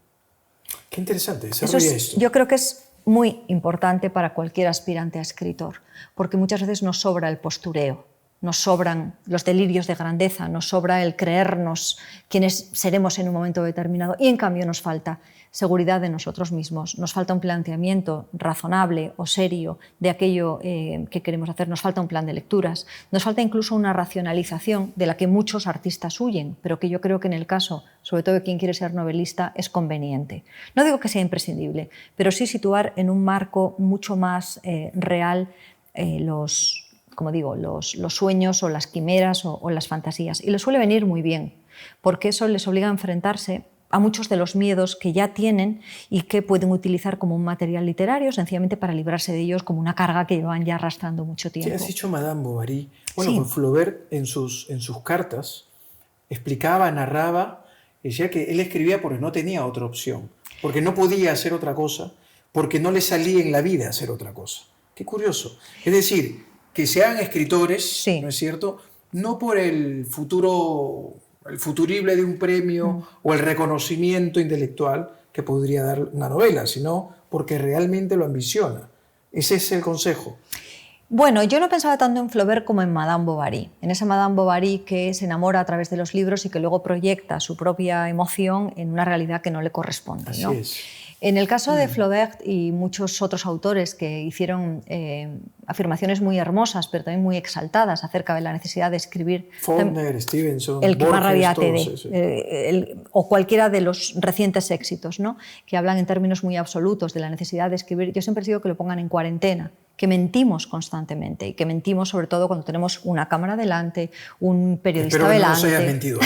Qué interesante, desarrolla esto. Yo creo que es muy importante para cualquier aspirante a escritor, porque muchas veces nos sobra el postureo, nos sobran los delirios de grandeza, nos sobra el creernos quienes seremos en un momento determinado y en cambio nos falta seguridad de nosotros mismos, nos falta un planteamiento razonable o serio de aquello que queremos hacer, nos falta un plan de lecturas, nos falta incluso una racionalización de la que muchos artistas huyen, pero que yo creo que en el caso, sobre todo de quien quiere ser novelista, es conveniente. No digo que sea imprescindible, pero sí situar en un marco mucho más real los sueños o las quimeras o las fantasías. Y les suele venir muy bien, porque eso les obliga a enfrentarse a muchos de los miedos que ya tienen y que pueden utilizar como un material literario, sencillamente para librarse de ellos como una carga que llevan ya arrastrando mucho tiempo. Sí, has dicho Madame Bovary. Bueno, sí. Flaubert en sus cartas explicaba, narraba, decía que él escribía porque no tenía otra opción, porque no podía hacer otra cosa, porque no le salía en la vida hacer otra cosa. Qué curioso. Es decir, que sean escritores, sí, ¿no es cierto? No por el futurible de un premio o el reconocimiento intelectual que podría dar una novela, sino porque realmente lo ambiciona. Ese es el consejo. Bueno, yo no pensaba tanto en Flaubert como en Madame Bovary, en esa Madame Bovary que se enamora a través de los libros y que luego proyecta su propia emoción en una realidad que no le corresponde, ¿no? Así es. En el caso de Flaubert y muchos otros autores que hicieron afirmaciones muy hermosas, pero también muy exaltadas acerca de la necesidad de escribir... Faulkner, Stevenson, el que Borges, más rabia te todos, dé, o cualquiera de los recientes éxitos, ¿no? Que hablan en términos muy absolutos de la necesidad de escribir. Yo siempre digo que lo pongan en cuarentena, que mentimos constantemente y que mentimos sobre todo cuando tenemos una cámara delante, un periodista delante. Espero que no nos hayas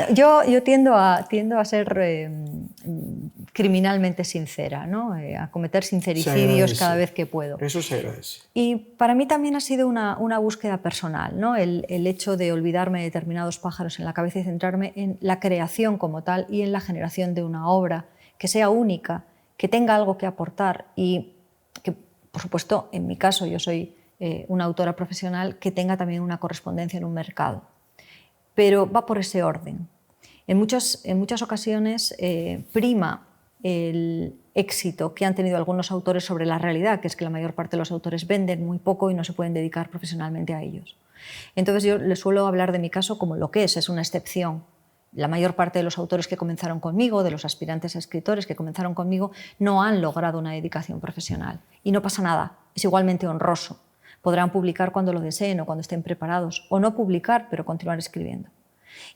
mentido. Yo tiendo a ser criminalmente sincera, ¿no? A cometer sincericidios cada vez que puedo. Eso se agradece. Y para mí también ha sido una búsqueda personal, ¿no? El hecho de olvidarme de determinados pájaros en la cabeza y centrarme en la creación como tal y en la generación de una obra que sea única, que tenga algo que aportar y que, por supuesto, en mi caso yo soy una autora profesional, que tenga también una correspondencia en un mercado. Pero va por ese orden. En muchas ocasiones prima el éxito que han tenido algunos autores sobre la realidad, que es que la mayor parte de los autores venden muy poco y no se pueden dedicar profesionalmente a ellos. Entonces yo les suelo hablar de mi caso como lo que es una excepción. La mayor parte de los autores que comenzaron conmigo, de los aspirantes a escritores que comenzaron conmigo, no han logrado una dedicación profesional. Y no pasa nada, es igualmente honroso. Podrán publicar cuando lo deseen o cuando estén preparados, o no publicar, pero continuar escribiendo.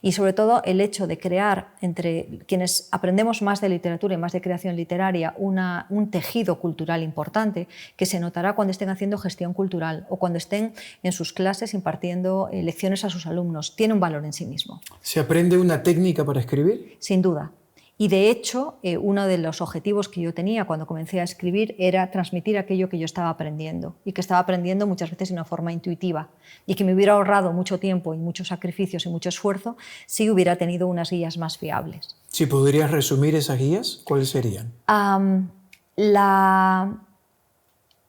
Y sobre todo el hecho de crear entre quienes aprendemos más de literatura y más de creación literaria un tejido cultural importante que se notará cuando estén haciendo gestión cultural o cuando estén en sus clases impartiendo lecciones a sus alumnos. Tiene un valor en sí mismo. ¿Se aprende una técnica para escribir? Sin duda. Y de hecho, uno de los objetivos que yo tenía cuando comencé a escribir era transmitir aquello que yo estaba aprendiendo y que estaba aprendiendo muchas veces de una forma intuitiva y que me hubiera ahorrado mucho tiempo y muchos sacrificios y mucho esfuerzo si hubiera tenido unas guías más fiables. Si podrías resumir esas guías, ¿cuáles serían?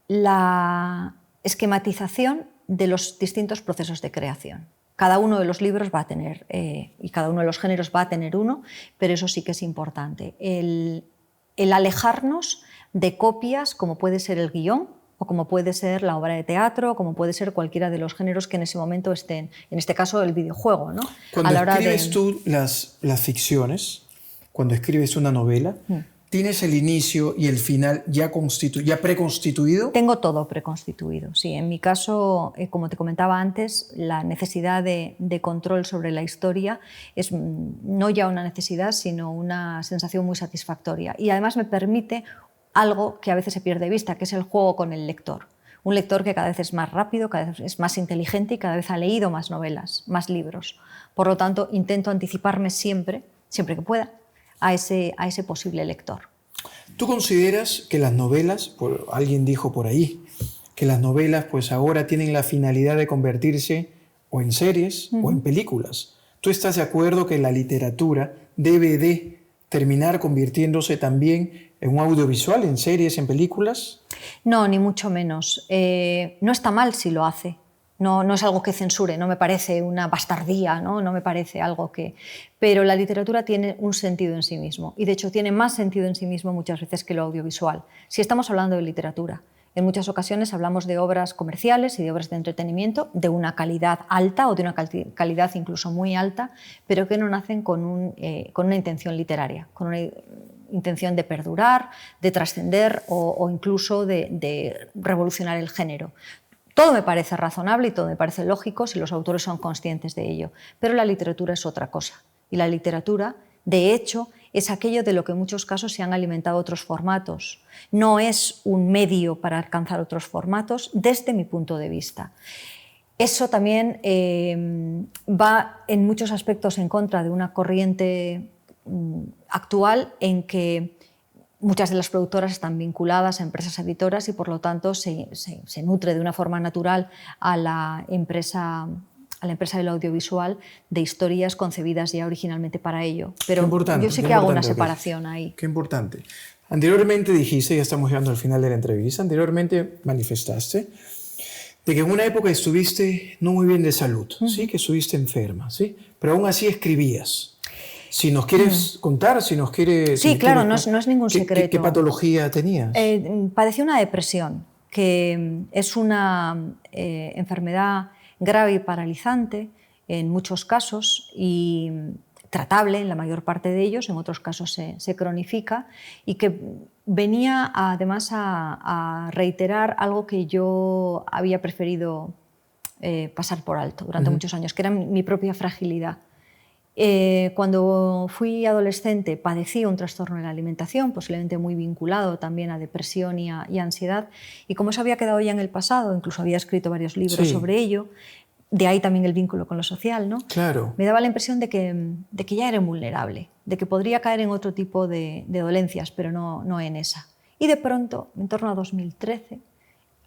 La esquematización de los distintos procesos de creación. Cada uno de los libros va a tener, y cada uno de los géneros va a tener uno, pero eso sí que es importante. El alejarnos de copias como puede ser el guión, o como puede ser la obra de teatro, como puede ser cualquiera de los géneros que en ese momento estén, en este caso el videojuego, ¿no? Cuando escribes tú las ficciones, cuando escribes una novela, ¿tienes el inicio y el final ya preconstituido? Tengo todo preconstituido, sí. En mi caso, como te comentaba antes, la necesidad de control sobre la historia es no ya una necesidad, sino una sensación muy satisfactoria. Y además me permite algo que a veces se pierde de vista, que es el juego con el lector. Un lector que cada vez es más rápido, cada vez es más inteligente y cada vez ha leído más novelas, más libros. Por lo tanto, intento anticiparme siempre que pueda, a ese posible lector. ¿Tú consideras que las novelas, alguien dijo por ahí, que las novelas pues ahora tienen la finalidad de convertirse o en series o en películas? ¿Tú estás de acuerdo que la literatura debe de terminar convirtiéndose también en un audiovisual, en series, en películas? No, ni mucho menos. No está mal si lo hace. No es algo que censure, no me parece una bastardía, no me parece algo que... Pero la literatura tiene un sentido en sí mismo y de hecho tiene más sentido en sí mismo muchas veces que lo audiovisual. Si estamos hablando de literatura, en muchas ocasiones hablamos de obras comerciales y de obras de entretenimiento de una calidad alta o de una calidad incluso muy alta, pero que no nacen con una intención literaria, con una intención de perdurar, de trascender o incluso de revolucionar el género. Todo me parece razonable y todo me parece lógico si los autores son conscientes de ello, pero la literatura es otra cosa. Y la literatura, de hecho, es aquello de lo que en muchos casos se han alimentado otros formatos. No es un medio para alcanzar otros formatos desde mi punto de vista. Eso también va en muchos aspectos en contra de una corriente actual en que muchas de las productoras están vinculadas a empresas editoras y por lo tanto se nutre de una forma natural a la empresa del audiovisual de historias concebidas ya originalmente para ello. Pero yo sí que hago una separación ahí. Qué importante. Anteriormente dijiste, ya estamos llegando al final de la entrevista, anteriormente manifestaste de que en una época estuviste no muy bien de salud, ¿sí? Que estuviste enferma, ¿sí? Pero aún así escribías. Si nos quieres contar, si nos quieres... Sí, claro, no es ningún secreto. ¿Qué patología tenías? Padecí una depresión, que es una enfermedad grave y paralizante en muchos casos y tratable en la mayor parte de ellos, en otros casos se cronifica y que venía además a reiterar algo que yo había preferido pasar por alto durante muchos años, que era mi propia fragilidad. Cuando fui adolescente padecí un trastorno de la alimentación, posiblemente muy vinculado también a depresión y ansiedad, y como eso había quedado ya en el pasado, incluso había escrito varios libros sobre ello, de ahí también el vínculo con lo social, ¿no? Claro. Me daba la impresión de que ya era vulnerable, de que podría caer en otro tipo de dolencias, pero no en esa. Y de pronto, en torno a 2013,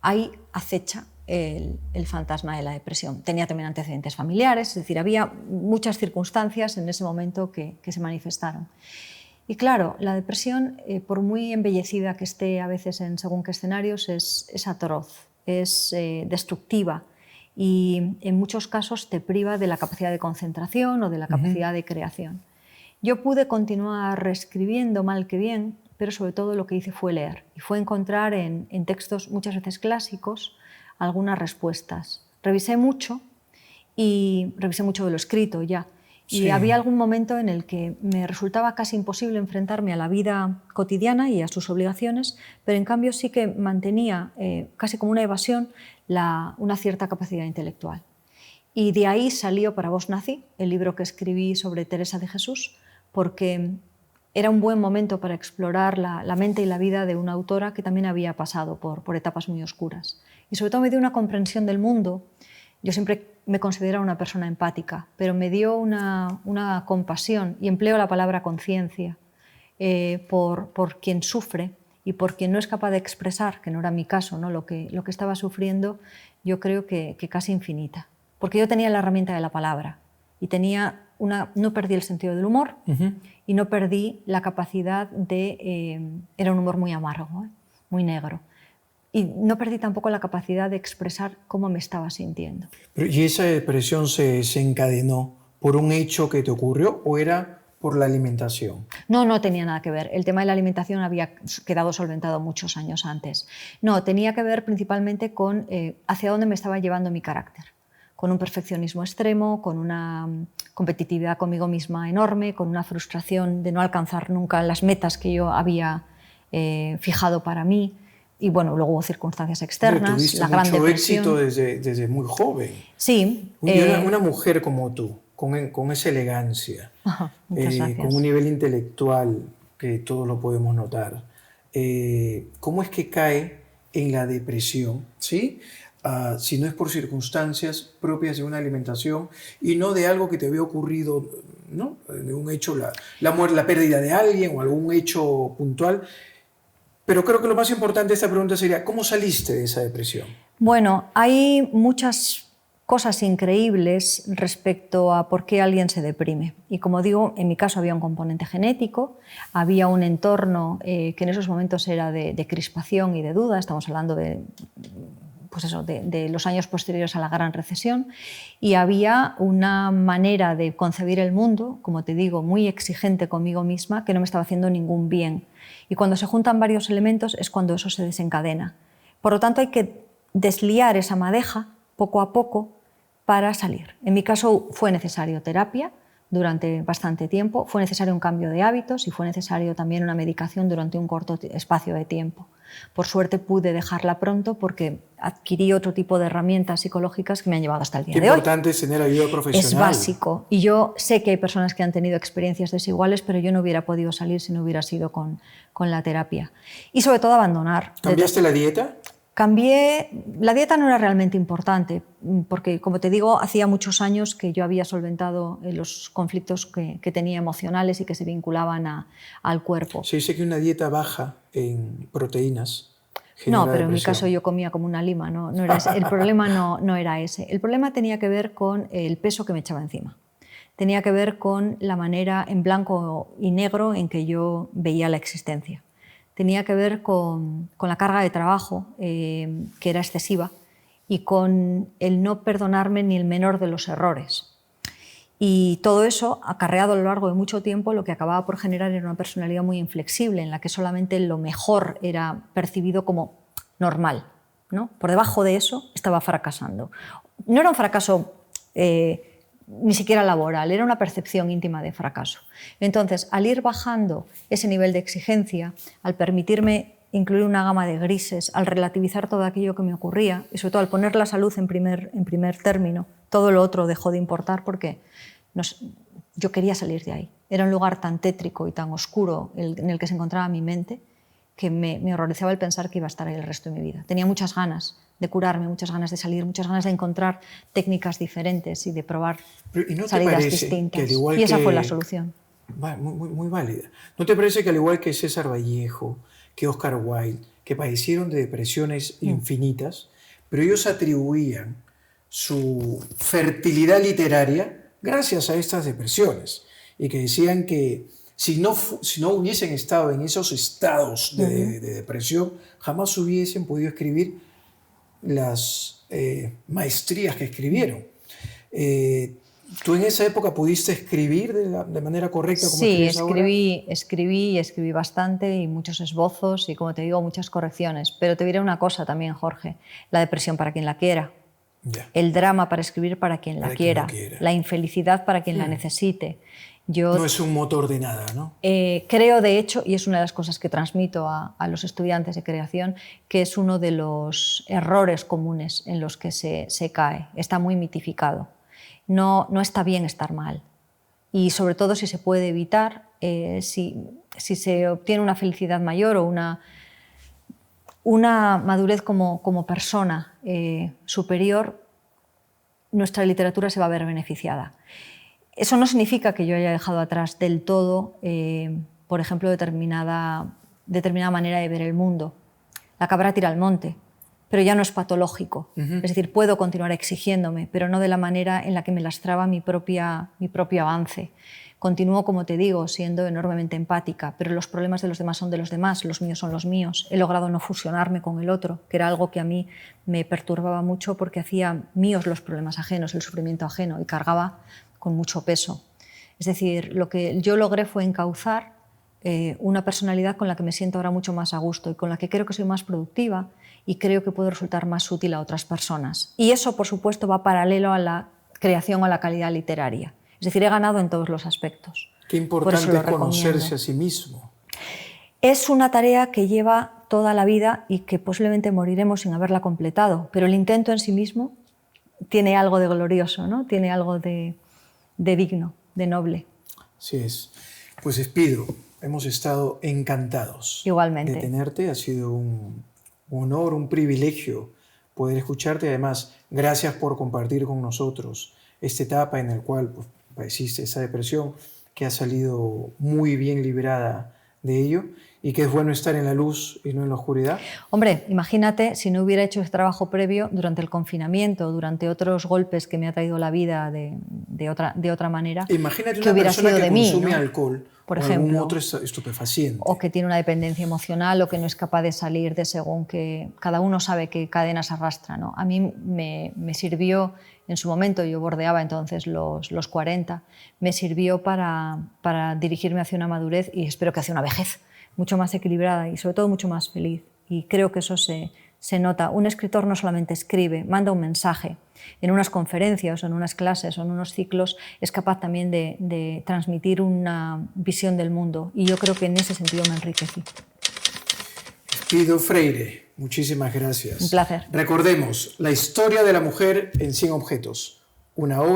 ahí acecha el fantasma de la depresión. Tenía también antecedentes familiares, es decir, había muchas circunstancias en ese momento que se manifestaron. Y claro, la depresión, por muy embellecida que esté a veces en según qué escenarios, es atroz, es destructiva y en muchos casos te priva de la capacidad de concentración o de la capacidad de creación. Yo pude continuar reescribiendo mal que bien, pero sobre todo lo que hice fue leer y fue encontrar en textos muchas veces clásicos algunas respuestas. Revisé mucho de lo escrito ya. Y había algún momento en el que me resultaba casi imposible enfrentarme a la vida cotidiana y a sus obligaciones, pero en cambio sí que mantenía, casi como una evasión, una cierta capacidad intelectual. Y de ahí salió Para vos nací, el libro que escribí sobre Teresa de Jesús, porque era un buen momento para explorar la mente y la vida de una autora que también había pasado por etapas muy oscuras. Y sobre todo me dio una comprensión del mundo. Yo siempre me considero una persona empática, pero me dio una compasión, y empleo la palabra conciencia, por quien sufre y por quien no es capaz de expresar, que no era mi caso, ¿no? Lo que estaba sufriendo, yo creo que casi infinita. Porque yo tenía la herramienta de la palabra y no perdí el sentido del humor y no perdí la capacidad era un humor muy amargo, muy negro. Y no perdí tampoco la capacidad de expresar cómo me estaba sintiendo. ¿Y esa depresión se encadenó por un hecho que te ocurrió o era por la alimentación? No tenía nada que ver. El tema de la alimentación había quedado solventado muchos años antes. No, tenía que ver principalmente con hacia dónde me estaba llevando mi carácter. Con un perfeccionismo extremo, con una competitividad conmigo misma enorme, con una frustración de no alcanzar nunca las metas que yo había fijado para mí. Y bueno, luego hubo circunstancias externas, la gran depresión. Tuviste mucho éxito desde muy joven. Sí. Una mujer como tú, con esa elegancia, muchas gracias. con un nivel intelectual que todos lo podemos notar. cómo es que cae en la depresión, ¿sí? Si no es por circunstancias propias de una alimentación y no de algo que te había ocurrido, ¿no? De un hecho, la muerte, la pérdida de alguien o algún hecho puntual. Pero creo que lo más importante de esta pregunta sería, ¿cómo saliste de esa depresión? Bueno, hay muchas cosas increíbles respecto a por qué alguien se deprime. Y como digo, en mi caso había un componente genético, había un entorno que en esos momentos era de crispación y de duda, estamos hablando de los años posteriores a la gran recesión, y había una manera de concebir el mundo, como te digo, muy exigente conmigo misma, que no me estaba haciendo ningún bien. Y cuando se juntan varios elementos es cuando eso se desencadena. Por lo tanto, hay que desliar esa madeja poco a poco para salir. En mi caso fue necesario terapia durante bastante tiempo, fue necesario un cambio de hábitos y fue necesario también una medicación durante un corto espacio de tiempo. Por suerte pude dejarla pronto porque adquirí otro tipo de herramientas psicológicas que me han llevado hasta el día de hoy. Qué importante es tener ayuda profesional. Es básico. Y yo sé que hay personas que han tenido experiencias desiguales, pero yo no hubiera podido salir si no hubiera sido con la terapia. Y sobre todo abandonar. ¿Cambiaste la dieta? Cambié, la dieta no era realmente importante, porque como te digo, hacía muchos años que yo había solventado los conflictos que tenía emocionales y que se vinculaban al cuerpo. Se dice que una dieta baja en proteínas no, pero en mi caso yo comía como una lima, no era ese. El problema no era ese. El problema tenía que ver con el peso que me echaba encima. Tenía que ver con la manera en blanco y negro en que yo veía la existencia. Tenía que ver con la carga de trabajo, que era excesiva, y con el no perdonarme ni el menor de los errores. Y todo eso, acarreado a lo largo de mucho tiempo, lo que acababa por generar era una personalidad muy inflexible, en la que solamente lo mejor era percibido como normal, ¿no? Por debajo de eso estaba fracasando. No era un fracaso ni siquiera laboral, era una percepción íntima de fracaso. Entonces, al ir bajando ese nivel de exigencia, al permitirme incluir una gama de grises, al relativizar todo aquello que me ocurría y sobre todo al poner la salud en primer término, todo lo otro dejó de importar porque yo quería salir de ahí. Era un lugar tan tétrico y tan oscuro en el que se encontraba mi mente que me horrorizaba el pensar que iba a estar ahí el resto de mi vida. Tenía muchas ganas de curarme, muchas ganas de salir, muchas ganas de encontrar técnicas diferentes y de probar salidas distintas. Y esa fue la solución. Muy válida. ¿No te parece que al igual que César Vallejo, que Oscar Wilde, que padecieron de depresiones infinitas, pero ellos atribuían su fertilidad literaria gracias a estas depresiones, y que decían que si no hubiesen estado en esos estados de depresión, jamás hubiesen podido escribir las maestrías que escribieron? ¿Tú en esa época pudiste escribir de manera correcta como escribes ahora? Sí, escribí bastante y muchos esbozos y, como te digo, muchas correcciones. Pero te diré una cosa también, Jorge, la depresión para quien la quiera, el drama para escribir para quien la quiera, la infelicidad para quien la necesite. No es un motor de nada, ¿no? Creo, de hecho, y es una de las cosas que transmito a los estudiantes de creación, que es uno de los errores comunes en los que se cae. Está muy mitificado. No está bien estar mal. Y sobre todo si se puede evitar, si se obtiene una felicidad mayor o una madurez como persona superior, nuestra literatura se va a ver beneficiada. Eso no significa que yo haya dejado atrás del todo, por ejemplo, determinada manera de ver el mundo. La cabra tira al monte, pero ya no es patológico. Es decir, puedo continuar exigiéndome, pero no de la manera en la que me lastraba mi propio avance. Continúo, como te digo, siendo enormemente empática, pero los problemas de los demás son de los demás, los míos son los míos. He logrado no fusionarme con el otro, que era algo que a mí me perturbaba mucho porque hacía míos los problemas ajenos, el sufrimiento ajeno, y cargaba con mucho peso. Es decir, lo que yo logré fue encauzar una personalidad con la que me siento ahora mucho más a gusto y con la que creo que soy más productiva y creo que puedo resultar más útil a otras personas. Y eso, por supuesto, va paralelo a la creación o a la calidad literaria. Es decir, he ganado en todos los aspectos. Qué importante es conocerse a sí mismo. Es una tarea que lleva toda la vida y que posiblemente moriremos sin haberla completado, pero el intento en sí mismo tiene algo de glorioso, ¿no? Tiene algo de digno, de noble. Así es. Pues despido hemos estado encantados Igualmente. de tenerte. Ha sido un honor, un privilegio poder escucharte. Además, gracias por compartir con nosotros esta etapa en la cual pues, padeciste esa depresión, que has salido muy bien librada de ello y que es bueno estar en la luz y no en la oscuridad. Hombre, imagínate si no hubiera hecho ese trabajo previo durante el confinamiento, durante otros golpes que me ha traído la vida de otra manera. Imagínate que una hubiera persona sido que de mí, consume ¿no? alcohol Por o ejemplo, algún otro estupefaciente. o que tiene una dependencia emocional o que no es capaz de salir de según que cada uno sabe qué cadenas arrastra, ¿no? A mí me sirvió en su momento, yo bordeaba entonces los 40, me sirvió para dirigirme hacia una madurez y espero que hacia una vejez mucho más equilibrada y sobre todo mucho más feliz. Y creo que eso se nota. Un escritor no solamente escribe, manda un mensaje. En unas conferencias o en unas clases o en unos ciclos es capaz también de transmitir una visión del mundo y yo creo que en ese sentido me enriquecí. Guido Freire, muchísimas gracias. Un placer. Recordemos, La historia de la mujer en 100 objetos, una obra